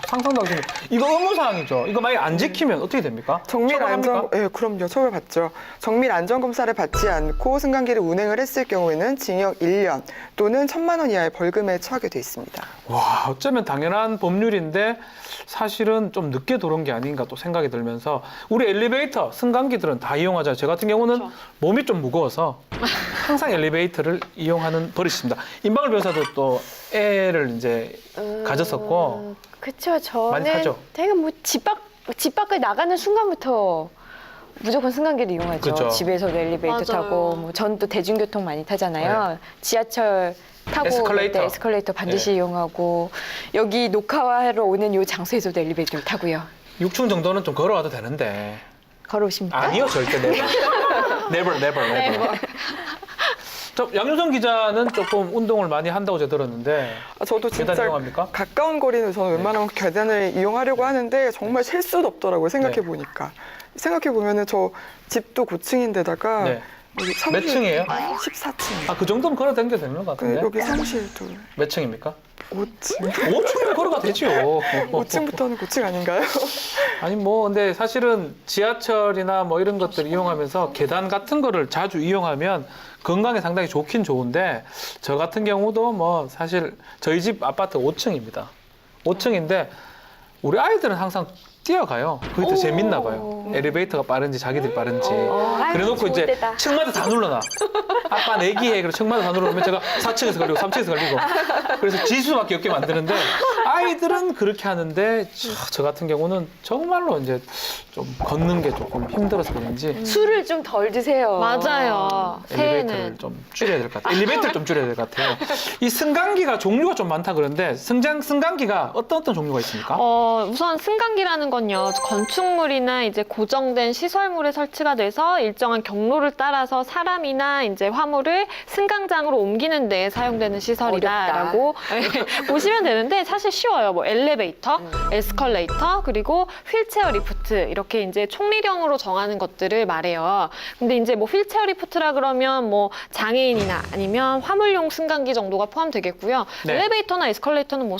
상상도 하시면 이거 의무사항이죠. 이거 만약 안 지키면 어떻게 됩니까? 정밀 안전, 처벌합니까? 예, 그럼요. 처벌받죠. 정밀 안전 검사를 받지 않고 승강기를 운행을 했을 경우에는 징역 1년 또는 1,000만 원 이하의 벌금에 처하게 돼 있습니다. 와 어쩌면 당연한 법률인데 사실은 좀 늦게 들어온 게 아닌가 또 생각이 들면서 우리 엘리베이터 승강기들은 다 이용하잖아요. 저 같은 경우는 그렇죠. 몸이 좀 무거워서 항상 엘리베이터를 이용하는 버릇이 있습니다. 임방울 변호사도 또 애를 이제 가졌었고 그쵸. 많이 저는 타죠? 제가 뭐 집 밖을 나가는 순간부터 무조건 승강기를 이용하죠. 그쵸. 집에서도 엘리베이터 맞아요. 타고, 뭐 전 또 대중교통 많이 타잖아요. 지하철 타고 에스컬레이터. 올 때 에스컬레이터 반드시 이용하고, 여기 녹화하러 오는 요 장소에서도 엘리베이터를 타고요. 6층 정도는 좀 걸어와도 되는데 걸어오십니까? 아니요 절대 never. 저 양효정 기자는 조금 운동을 많이 한다고 제가 들었는데 저도 계단 진짜 이용합니까? 가까운 거리는 저는 웬만하면 계단을 이용하려고 하는데 정말 셀 수도 없더라고요. 생각해 네. 보니까. 생각해 보면은 저 집도 고층인데다가 네. 여기 몇 층이에요? 14층. 아 그 정도면 걸어 다녀도 되는 것 같은데 여기 사무실도 몇 층입니까? 5층. 5층이면 걸어가 되죠. 5층부터는 고층 아닌가요? 아니 뭐 근데 사실은 지하철이나 뭐 이런 것들 이용하면서 계단 같은 거를 자주 이용하면 건강에 상당히 좋긴 좋은데 저 같은 경우도 뭐 사실 저희 집 아파트 5층입니다. 5층인데 우리 아이들은 항상 뛰어가요. 그게 더 재밌나 봐요. 엘리베이터가 빠른지 자기들이 빠른지. 그래놓고 좋을 이제 때다. 층마다 다 눌러놔. 아빠 내기해. 그래서 층마다 다 눌러놓으면 제가 4층에서 걸리고 3층에서 걸리고. 그래서 지수밖에 없게 만드는데 아이들은 그렇게 하는데 저 같은 경우는 정말로 이제 좀 걷는 게 조금 힘들어서 그런지 술을 좀 덜 드세요. 맞아요. 엘리베이터를 새해는. 좀 줄여야 될 것 같아요. 엘리베이터를 좀 줄여야 될 것 같아요. 이 승강기가 종류가 좀 많다 그런데 승강기가 어떤 종류가 있습니까? 우선 승강기라는 건요. 건축물이나 이제 고정된 시설물에 설치가 돼서 일정한 경로를 따라서 사람이나 이제 화물을 승강장으로 옮기는 데 사용되는 시설이다라고 보시면 되는데 사실 쉬워요. 뭐 엘리베이터, 에스컬레이터, 그리고 휠체어 리프트 이렇게 이제 총리령으로 정하는 것들을 말해요. 근데 이제 뭐 휠체어 리프트라 그러면 뭐 장애인이나 아니면 화물용 승강기 정도가 포함되겠고요. 네. 엘리베이터나 에스컬레이터는 뭐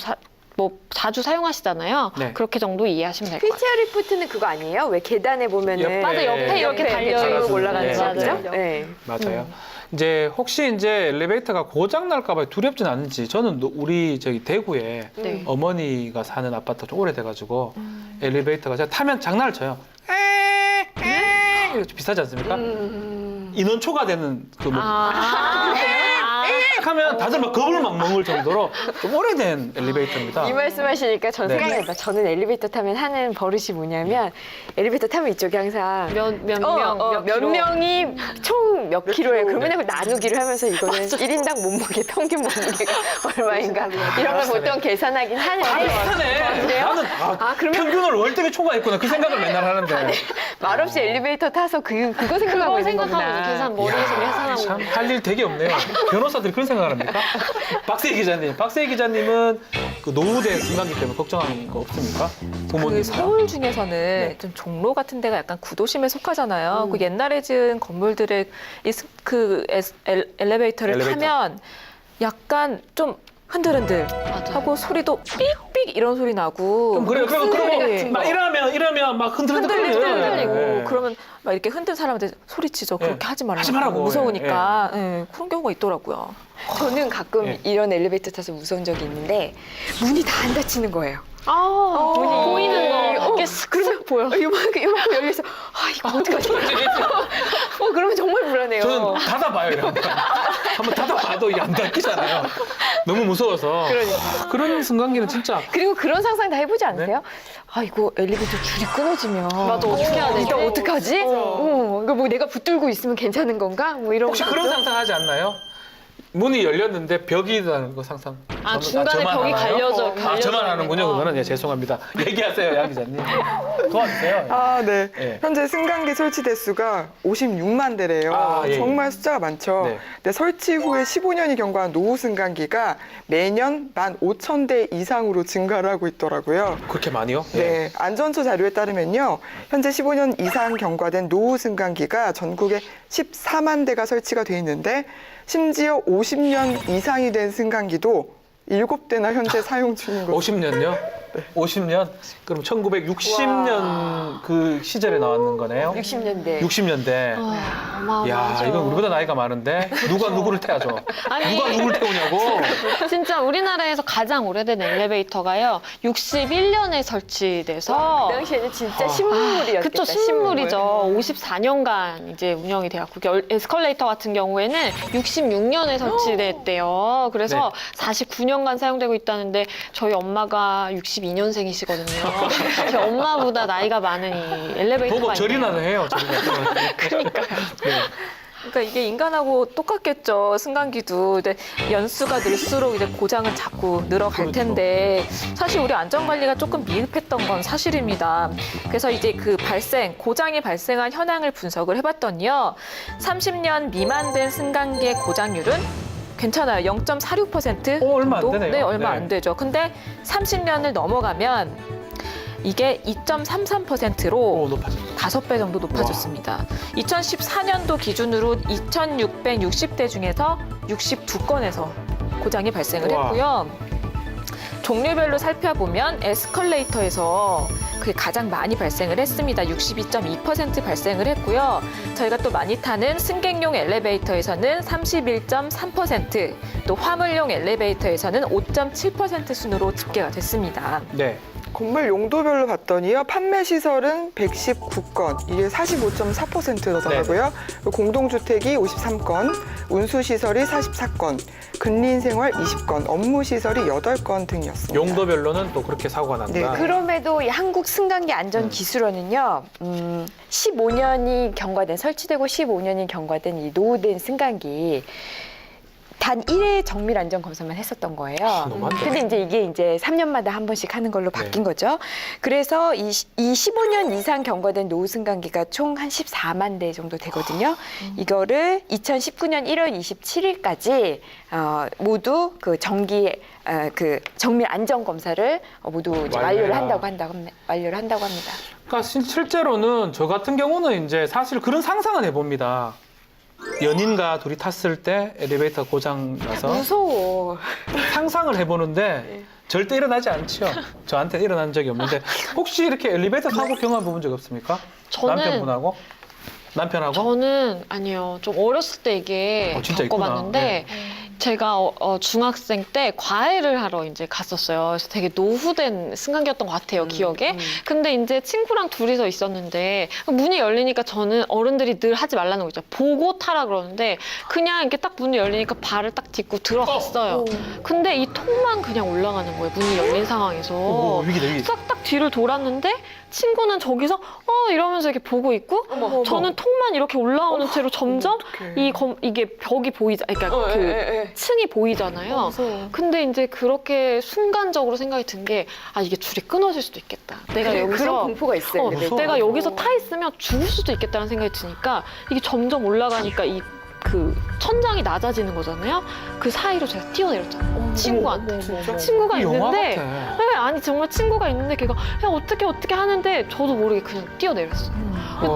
자주 사용하시잖아요. 네. 그렇게 정도 이해하시면 될 것 같아요. 휠체어 리프트는 그거 아니에요? 왜 계단에 보면은 옆에 맞아, 옆에 이렇게 달려 달아주는, 있고 올라가는 네. 거 맞아요. 그죠? 네. 맞아요. 이제 혹시 이제 엘리베이터가 고장 날까봐 두렵진 않은지 저는 우리 저기 대구에 네. 어머니가 사는 아파트가 좀 오래돼가지고 엘리베이터가 제가 타면 장난을 쳐요. 이렇게 비싸지 않습니까? 인원 초과되는 그 뭐. 하면 다들 막 겁을 막 먹을 정도로 좀 오래된 엘리베이터입니다. 이 말씀하시니까 전 네. 생각이 나. 저는 엘리베이터 타면 하는 버릇이 뭐냐면 엘리베이터 타면 이쪽에 항상 몇 명이 총 몇 킬로에 그러면 그걸 나누기를 하면서 이거는 1인당 몸무게 평균 몸무게가 얼마인가 이런 걸 보통 계산하긴 하는데 비슷하네. 나는 그러면- 평균을 월등히 초과했구나 그 생각을 맨날 하는데 말없이 엘리베이터 타서 그거 생각하고 그거 있는 생각하고 거구나. 계산 머리에서 계산하고 참 할 일 되게 없네요. 변호사들이 그런 생각을 합니까? 박세희 기자님, 박세희 기자님은 그 노후된 승강기 때문에 걱정하는 거 없습니까? 그 부모님. 서울 중에서는 좀 종로 같은 데가 약간 구도심에 속하잖아요. 그 옛날에 지은 건물들의 엘리베이터를 엘리베이터. 타면 약간 좀 흔들흔들 하고 소리도 삑삑 이런 소리 나고 좀 그래요. 그러면 막 네. 이러면 막 흔들리고 흔들리고 그러면 막 이렇게 흔든 사람한테 소리치죠. 그렇게 네. 하지 말라고. 하지 말라고. 무서우니까. 예, 그런 경우가 있더라고요. 저는 가끔 예. 이런 엘리베이터 타서 무서운 적이 있는데 문이 다 안 닫히는 거예요. 보이는 거 이렇게 그러면 보여. 이만큼 열려서 이거 어떡하지? 그러면 정말 불안해요. 저는 닫아봐요. 이러면. 한번 닫아봐도 이게 안 닫히잖아요. 너무 무서워서. 그러니까. 그런 승강기는 진짜 그리고 그런 상상 다 해보지 않으세요? 이거 엘리베이터 줄이 끊어지면 맞아, 어떻게 해야 되지? 이거 어떡하지? 이거 뭐 내가 붙들고 있으면 괜찮은 건가? 뭐 이런 혹시 거. 그런 상상하지 않나요? 문이 열렸는데 벽이라는 거 상상. 중간에 저만 벽이 하나요? 갈려져 저만 하는군요. 있는 거. 그거는 죄송합니다. 얘기하세요, 양 기자님. 도와주세요. 네. 예. 현재 승강기 설치 대수가 56만 대래요. 예. 정말 숫자가 많죠. 네. 근데 설치 후에 15년이 경과한 노후 승강기가 매년 15,000대 이상으로 증가를 하고 있더라고요. 그렇게 많이요? 네, 안전처 자료에 따르면요, 현재 15년 이상 경과된 노후 승강기가 전국에 14만 대가 설치가 돼 있는데, 심지어 50년 이상이 된 승강기도 7대나 현재 사용 중인 거죠. 50년요? 50년? 그럼 1960년 그 시절에 나왔는 거네요? 60년대. 60년대. 야, 이건 우리보다 나이가 많은데 누가 누구를 태워줘? 아니. 누가 누구를 태우냐고? 진짜 우리나라에서 가장 오래된 엘리베이터가요. 61년에 설치돼서 그 당시에는 진짜 신물이었겠다. 그쵸, 신물이죠. 54년간 이제 운영이 되었고, 에스컬레이터 같은 경우에는 66년에 설치됐대요. 그래서 49년간 사용되고 있다는데 저희 엄마가 62년생이시거든요. 제 엄마보다 나이가 많은 이 엘리베이터가 보고 절이나 있네요. 해요. 그러니까요. 그러니까 이게 인간하고 똑같겠죠. 승강기도 근데 연수가 늘수록 이제 고장은 자꾸 늘어갈 그렇죠. 텐데 사실 우리 안전관리가 조금 미흡했던 건 사실입니다. 그래서 이제 그 고장이 발생한 현황을 분석을 해봤더니요. 30년 미만 된 승강기의 고장률은 괜찮아요. 0.46%. 얼마 안 되네요. 네, 얼마 네. 안 되죠. 근데 30년을 넘어가면 이게 2.33%로 높아집니다. 5배 정도 높아졌습니다. 2014년도 기준으로 2,660대 중에서 62건에서 고장이 발생을 우와. 했고요. 종류별로 살펴보면 에스컬레이터에서 그게 가장 많이 발생을 했습니다. 62.2% 발생을 했고요. 저희가 또 많이 타는 승객용 엘리베이터에서는 31.3%, 또 화물용 엘리베이터에서는 5.7% 순으로 집계가 됐습니다. 네. 건물 용도별로 봤더니요, 판매 시설은 119건, 이게 45.4%더라고요. 공동주택이 53건, 운수시설이 44건, 근린생활 20건, 업무시설이 8건 등이었습니다. 용도별로는 또 그렇게 사고가 난다. 네, 그럼에도 이 한국 승강기 안전기술원은요, 15년이 경과된, 설치되고 15년이 경과된 이 노후된 승강기, 단 1회 정밀 안전 검사만 했었던 거예요. 너무 안 돼. 근데 이제 이게 3년마다 한 번씩 하는 걸로 바뀐 거죠. 그래서 이 15년 이상 경과된 노후 승강기가 총 한 14만 대 정도 되거든요. 이거를 2019년 1월 27일까지 모두 그 그 정밀 안전 검사를 모두 이제 완료를 한다고 합니다. 그러니까 실제로는 저 같은 경우는 이제 사실 그런 상상은 해봅니다. 연인과 둘이 탔을 때 엘리베이터 고장 나서 무서워. 상상을 해보는데 절대 일어나지 않죠. 저한테 일어난 적이 없는데 혹시 이렇게 엘리베이터 사고 경험 해본 적 없습니까? 저는 남편하고? 저는 아니요. 좀 어렸을 때 이게 진짜 겪어봤는데 제가 중학생 때 과외를 하러 이제 갔었어요. 그래서 되게 노후된 승강기였던 것 같아요, 기억에. 근데 이제 친구랑 둘이서 있었는데 문이 열리니까 저는 어른들이 늘 하지 말라는 거 있죠. 보고 타라 그러는데 그냥 이렇게 딱 문이 열리니까 발을 딱 딛고 들어갔어요. 근데 이 통만 그냥 올라가는 거예요, 문이 열린 상황에서. 위기다, 위기. 싹딱 뒤를 돌았는데 친구는 저기서 이러면서 이렇게 보고 있고 저는 통만 이렇게 올라오는 채로 점점 이게 벽이 그러니까 그 층이 보이잖아요. 근데 이제 그렇게 순간적으로 생각이 든 게 이게 줄이 끊어질 수도 있겠다. 내가 여기서 그런 공포가 있어요. 엘리베이터. 내가 여기서 타 있으면 죽을 수도 있겠다는 생각이 드니까 이게 점점 올라가니까 그 천장이 낮아지는 거잖아요. 그 사이로 제가 뛰어내렸잖아요. 친구한테. 친구가 영화 있는데 같아. 네, 아니 정말 친구가 있는데 걔가 야 어떻게 하는데 저도 모르게 그냥 뛰어내렸어요.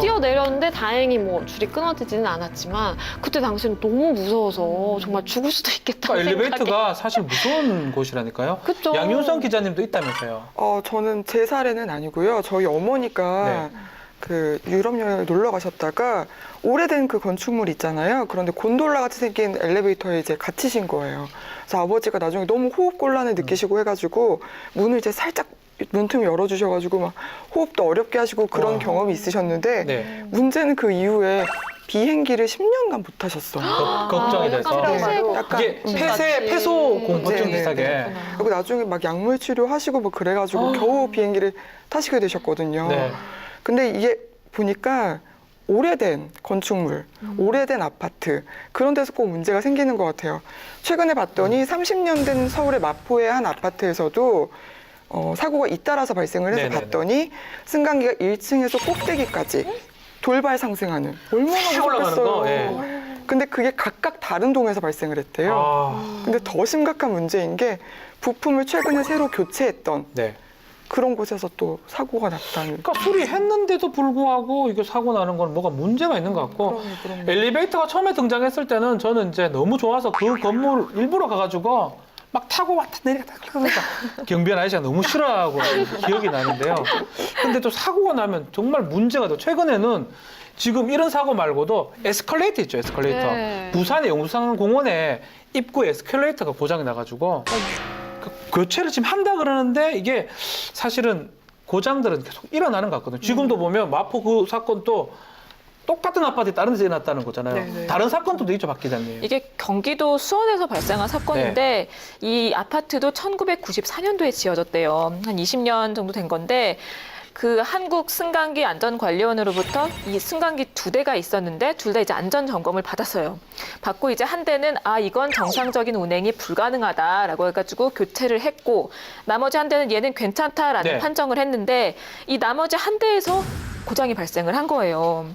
뛰어내렸는데 다행히 뭐 줄이 끊어지지는 않았지만 그때 당시는 너무 무서워서 정말 죽을 수도 있겠다는 그러니까 생각에. 엘리베이터가 사실 무서운 곳이라니까요. 그쵸. 양윤성 기자님도 있다면서요. 저는 제 사례는 아니고요. 저희 어머니가 그 유럽 여행을 놀러 가셨다가 오래된 그 건축물 있잖아요. 그런데 곤돌라 같이 생긴 엘리베이터에 이제 갇히신 거예요. 그래서 아버지가 나중에 너무 호흡 곤란을 느끼시고 해가지고 문을 이제 살짝 문틈 열어주셔가지고 막 호흡도 어렵게 하시고 그런 경험이 있으셨는데 문제는 그 이후에 비행기를 10년간 못 타셨어요. 걱정이 돼서. 약간 이게 폐소 공포증 비슷하게. 그리고 나중에 막 약물 치료하시고 뭐 그래가지고 겨우 비행기를 타시게 되셨거든요. 네. 근데 이게 보니까 오래된 건축물, 오래된 아파트 그런 데서 꼭 문제가 생기는 것 같아요. 최근에 봤더니 30년 된 서울의 마포의 한 아파트에서도 사고가 잇따라서 발생을 해서 네네네. 봤더니 승강기가 1층에서 꼭대기까지 돌발 상승하는 얼마나 올라가는 거. 무섭겠어요. 근데 그게 각각 다른 동에서 발생을 했대요. 근데 더 심각한 문제인 게 부품을 최근에 새로 교체했던 그런 곳에서 또 사고가 났다는. 그러니까 수리했는데도 불구하고 이게 사고 나는 건 뭐가 문제가 있는 것 같고 엘리베이터가 처음에 등장했을 때는 저는 이제 너무 좋아서 그 건물 일부러 가가지고 막 타고 왔다 내리갔다 그러니까 경비원 아저씨가 너무 싫어하고 기억이 나는데요. 근데 또 사고가 나면 정말 문제가 돼요. 최근에는 지금 이런 사고 말고도 에스컬레이터 있죠, 에스컬레이터. 네. 부산의 용산공원에 입구 에스컬레이터가 고장이 나가지고 교체를 지금 한다 그러는데 이게 사실은 고장들은 계속 일어나는 것 같거든요. 지금도 보면 마포 그 사건도 똑같은 아파트에 다른 데서 일어났다는 거잖아요. 네네. 다른 사건도 있죠, 박 기자님. 이게 경기도 수원에서 발생한 사건인데 이 아파트도 1994년도에 지어졌대요. 한 20년 정도 된 건데 그 한국 승강기 안전관리원으로부터 이 승강기 2대가 있었는데 둘 다 이제 안전 점검을 받았어요. 받고 이제 한 대는 이건 정상적인 운행이 불가능하다라고 해가지고 교체를 했고 나머지 한 대는 얘는 괜찮다라는 판정을 했는데 이 나머지 한 대에서 고장이 발생을 한 거예요.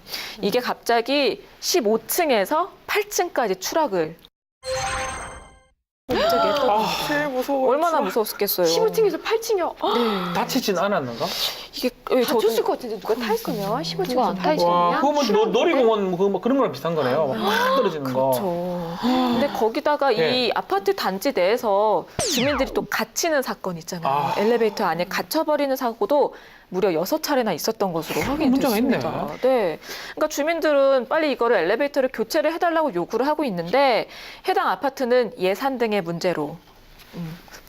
이게 갑자기 15층에서 8층까지 추락을. 갑자기 제일 무서워. 얼마나 무서웠겠어요. 15층에서 8층이요. 다치진 않았는가? 이게 다쳤을 것 같은데 누가 타 있으면 15층에서 안 타 있었냐? 와, 그거 뭐 놀이공원 뭐 그런 거랑 비슷한 거네요. 막 떨어지는 거. 그렇죠. 근데 거기다가 이 아파트 단지 내에서 주민들이 또 갇히는 사건 있잖아요. 엘리베이터 안에 갇혀버리는 사고도 무려 6차례나 있었던 것으로 확인이 문제가 됐습니다. 있네. 네. 그러니까 주민들은 빨리 이거를 엘리베이터를 교체를 해달라고 요구를 하고 있는데 해당 아파트는 예산 등의 문제로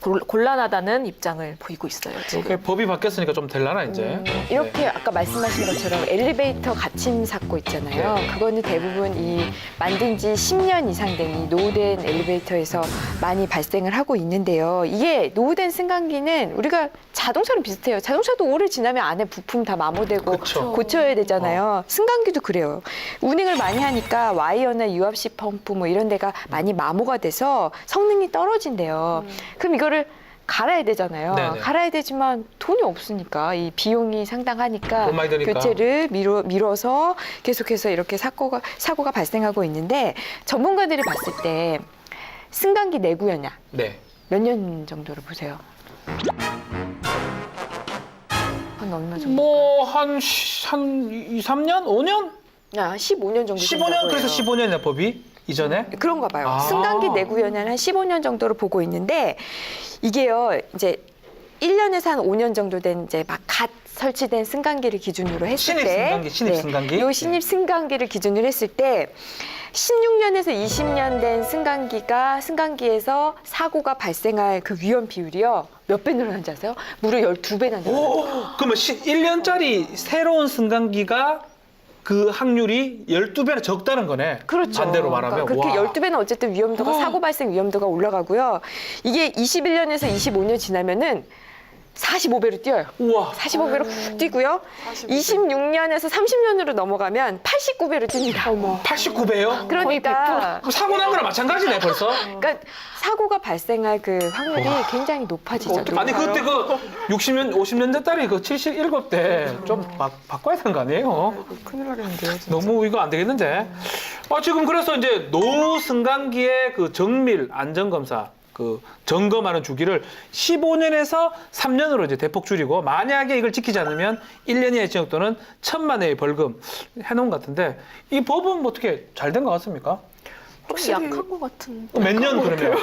곤란하다는 입장을 보이고 있어요. 지금. 이렇게 법이 바뀌었으니까 좀 될라나 이제. 이렇게 아까 말씀하신 것처럼 엘리베이터 갇힘 사고 있잖아요. 그거는 대부분 이 만든 지 10년 이상 된 이 노후된 엘리베이터에서 많이 발생을 하고 있는데요. 이게 노후된 승강기는 우리가 잘 자동차랑 비슷해요. 자동차도 오래 지나면 안에 부품 다 마모되고 그쵸. 고쳐야 되잖아요. 승강기도 그래요. 운행을 많이 하니까 와이어나 유압식 펌프 뭐 이런 데가 많이 마모가 돼서 성능이 떨어진대요. 그럼 이거를 갈아야 되잖아요. 네네. 갈아야 되지만 돈이 없으니까 이 비용이 상당하니까 돈 많이 드니까. 교체를 미뤄서 계속해서 이렇게 사고가 발생하고 있는데 전문가들이 봤을 때 승강기 내구연약 네. 몇 년 정도로 보세요? 한 얼마 정도? 뭐 한 2, 3년? 5년? 15년 정도. 15년? 그래서 15년이나 법이 이전에? 그런가 봐요. 아. 승강기 내구연한 한 15년 정도로 보고 있는데 이게요, 이제 1년에서 한 5년 정도 된 이제 막 갓 설치된 승강기를 기준으로 했을 신입 때 승강기, 신입 승강기? 요 신입 승강기를 기준으로 했을 때 16년에서 20년 된 승강기에서 사고가 발생할 그 위험 비율이요. 몇 배 늘어난지 아세요? 무려 12배나 늘어나요. 오, 그러면 1년짜리 새로운 승강기가 그 확률이 12배나 적다는 거네. 그렇죠. 반대로 말하면. 그러니까 그렇게 와. 12배는 어쨌든 위험도가 사고 발생 위험도가 올라가고요. 이게 21년에서 25년 지나면은 45배로 뛰어요. 우와. 45배로 훅 뛰고요. 26년에서 30년으로 넘어가면 89배로 뜁니다. 89배요? 그러니까 사고 난 거랑 마찬가지네, 벌써. 그러니까 사고가 발생할 그 확률이 굉장히 높아지죠. 아니, 그때 그 60년, 50년 전짜리 그 77대 좀 바꿔야 되는 거 아니에요? 큰일 나겠는데요. 진짜. 너무 이거 안 되겠는데? 지금 그래서 이제 노후 승강기의 그 정밀 안전검사, 그 점검하는 주기를 15년에서 3년으로 이제 대폭 줄이고, 만약에 이걸 지키지 않으면 1년 이하의 징역 또는 1,000만 원의 벌금 해놓은 것 같은데, 이 법은 뭐 어떻게 잘 된 것 같습니까? 혹시 약한 것 같은. 몇 년 그러면?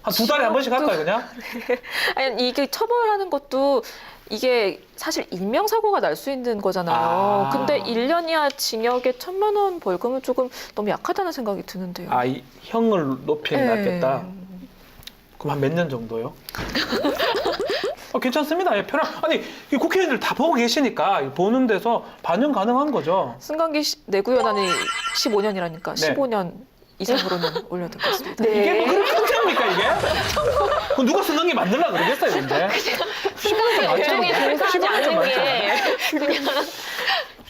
한 2달에 한 번씩 할까요, 그냥? 아니 이게 처벌하는 것도 이게 사실 인명사고가 날 수 있는 거잖아요. 아. 근데 1년 이하 징역에 1,000만 원 벌금은 조금 너무 약하다는 생각이 드는데요. 이 형을 높이는 게 네. 낫겠다. 그럼 한 몇 년 정도요? 괜찮습니다. 예, 아니, 이 국회의원들 다 보고 계시니까 보는 데서 반영 가능한 거죠. 승강기 내구연한이 15년이라니까 네. 15년 이상으로는 올려드리겠습니다. 네. 이게 뭐 그런 큰죄입니까 이게? 그럼 누가 승강기 만들라 그러겠어요, 근데? 15년 좀 일종의 많죠. 공사하지 15년 좀 않은 많죠. 게 그냥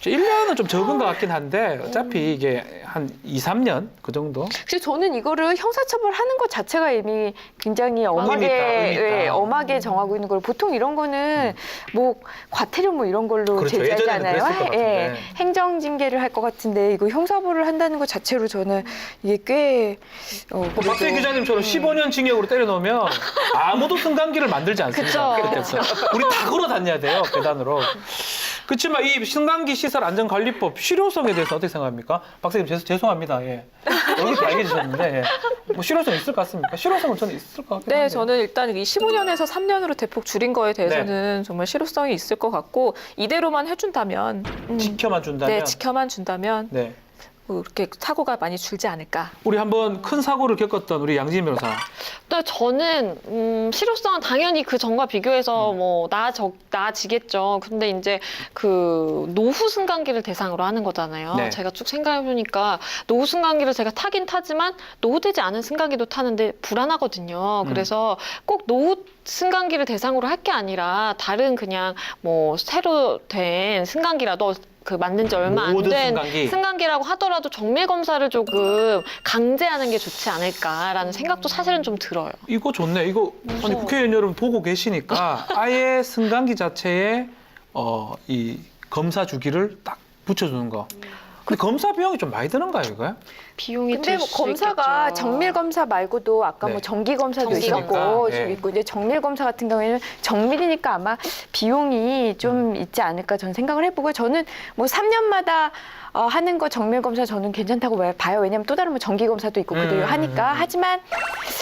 1년은 좀 적은 것 같긴 한데 어차피 이게 한 2, 3년 그 정도? 그래서 저는 이거를 형사처벌하는 것 자체가 이미 굉장히 의미 있다. 예, 엄하게 정하고 있는 걸 보통 이런 거는 뭐 과태료 뭐 이런 걸로 그렇죠. 예전에는 제재하잖아요. 그랬을 것 같은데. 행정징계를 할 것 같은데 이거 형사벌을 한다는 것 자체로 저는 이게 꽤 그래도- 박세 기자님처럼 15년 징역으로 때려놓으면 아무도 승강기를 만들지 않습니다. 그쵸. 우리 다 걸어 다녀야 돼요, 계단으로. 그렇지만 이 승강기 시설 안전관리법 실효성에 대해서 어떻게 생각합니까? 박사님 죄송합니다. 예. 얼굴이 빨개지셨는데 예. 뭐 실효성 있을 것 같습니까? 실효성은 저는 있을 것 같긴 한데. 네, 저는 일단 이 15년에서 3년으로 대폭 줄인 거에 대해서는 정말 실효성이 있을 것 같고 이대로만 해준다면 지켜만 준다면. 네, 지켜만 준다면 네. 뭐 이렇게 사고가 많이 줄지 않을까. 우리 한번 큰 사고를 겪었던 우리 양진 변호사. 근데 저는 실효성은 당연히 그 전과 비교해서 뭐 나아지겠죠. 근데 이제 그 노후 승강기를 대상으로 하는 거잖아요. 네. 제가 쭉 생각해 보니까 노후 승강기를 제가 타긴 타지만 노후되지 않은 승강기도 타는데 불안하거든요. 그래서 꼭 노후 승강기를 대상으로 할 게 아니라 다른 그냥 뭐 새로 된 승강기라도 그 만든 지 얼마 안 모든 된 승강기. 승강기라고 하더라도 정밀 검사를 조금 강제하는 게 좋지 않을까라는 생각도 사실은 좀 들어요. 이거 좋네. 이거 아니 국회의원 여러분 보고 계시니까 아예 승강기 자체에 이 검사 주기를 딱 붙여주는 거. 근데 검사 비용이 좀 많이 드는가요, 이거? 비용이 근데 들 뭐 수 검사가 있겠죠. 정밀 검사 말고도 아까 네. 뭐 정기 검사도 정기니까, 있었고 네. 좀 있고 이제 정밀 검사 같은 경우에는 정밀이니까 아마 비용이 좀 있지 않을까 저는 생각을 해보고 저는 뭐 3년마다 하는 거 정밀 검사 저는 괜찮다고 봐요. 왜냐하면 또 다른 뭐 정기 검사도 있고 그대로 하니까 하지만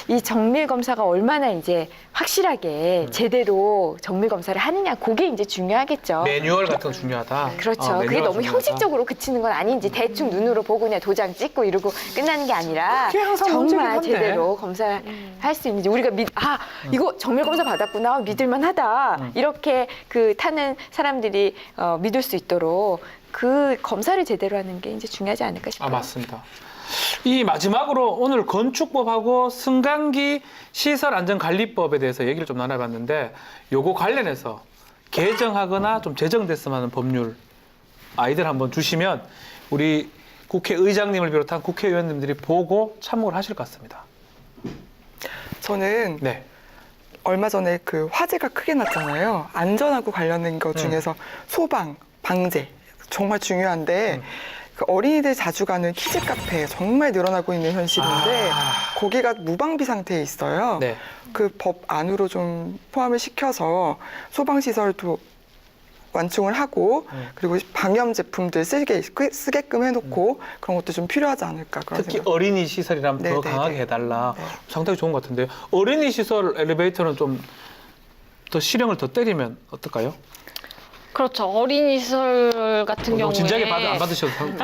이 정밀 검사가 얼마나 이제 확실하게 제대로 정밀 검사를 하느냐 그게 이제 중요하겠죠. 매뉴얼 같은 거 중요하다. 그렇죠. 매뉴얼 그게 너무 중요하다. 형식적으로 그치는 건 아닌지 대충 눈으로 보고 그냥 도장 찍고 이러고 끝나는 게 아니라 그게 항상 문제긴 정말 한데. 제대로 검사할 수 있는지 우리가 이거 정밀 검사 받았구나 믿을만하다 이렇게 그 타는 사람들이 믿을 수 있도록 그 검사를 제대로 하는 게 이제 중요하지 않을까 싶어요. 맞습니다. 이 마지막으로 오늘 건축법하고 승강기 시설안전관리법에 대해서 얘기를 좀 나눠봤는데 요거 관련해서 개정하거나 좀 제정됐으면 하는 법률 아이들 한번 주시면 우리 국회의장님을 비롯한 국회의원님들이 보고 참고를 하실 것 같습니다. 저는 네. 얼마 전에 그 화재가 크게 났잖아요. 안전하고 관련된 것 중에서 소방, 방제 정말 중요한데 그 어린이들 자주 가는 키즈 카페 정말 늘어나고 있는 현실인데 거기가 무방비 상태에 있어요. 네. 그 법 안으로 좀 포함을 시켜서 소방 시설도 완충을 하고 그리고 방염 제품들 쓰게끔 해놓고 그런 것도 좀 필요하지 않을까 그런 특히 생각. 어린이 시설이라면 더 네, 강하게 네. 해달라. 네. 상당히 좋은 것 같은데요. 어린이 시설 엘리베이터는 좀 더 실형을 더 때리면 어떨까요? 그렇죠. 어린이 시설 같은 경우에 진작에 안 받으셔도 됩니다.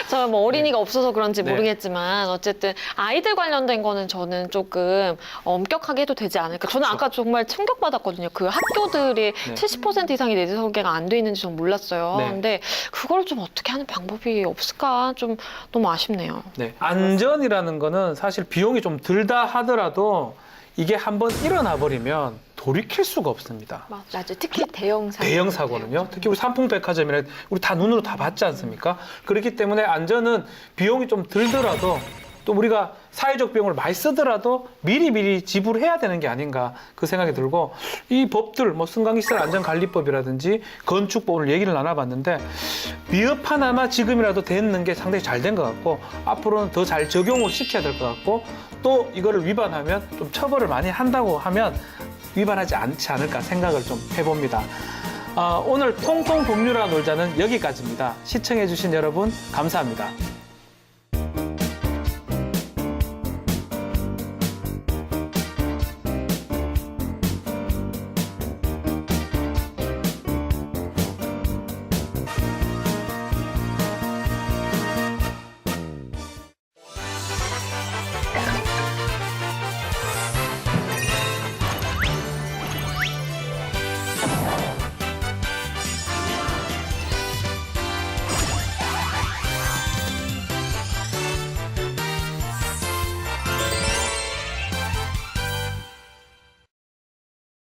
저는 뭐 어린이가 없어서 그런지 네. 모르겠지만 어쨌든 아이들 관련된 거는 저는 조금 엄격하게 해도 되지 않을까. 저는 아까 정말 충격받았거든요. 그 학교들이 네. 70% 이상이 내재 설계가 안 돼 있는지 전 몰랐어요. 네. 근데 그걸 좀 어떻게 하는 방법이 없을까 좀 너무 아쉽네요. 네. 안전이라는 거는 사실 비용이 좀 들다 하더라도 이게 한번 일어나 버리면 돌이킬 수가 없습니다. 맞아. 특히 대형 사고. 대형 사고는요. 특히 우리 삼풍백화점이나 우리 다 눈으로 다 봤지 않습니까? 그렇기 때문에 안전은 비용이 좀 들더라도 또 우리가 사회적 비용을 많이 쓰더라도 미리 지불해야 되는 게 아닌가 그 생각이 들고 이 법들 뭐 승강시설 안전관리법이라든지 건축법을 얘기를 나눠봤는데 미흡 하나마 지금이라도 되는 게 상당히 잘 된 것 같고 앞으로는 더 잘 적용을 시켜야 될 것 같고 또 이거를 위반하면 좀 처벌을 많이 한다고 하면 위반하지 않지 않을까 생각을 좀 해봅니다. 오늘 통통 법률아 놀자는 여기까지입니다. 시청해주신 여러분 감사합니다.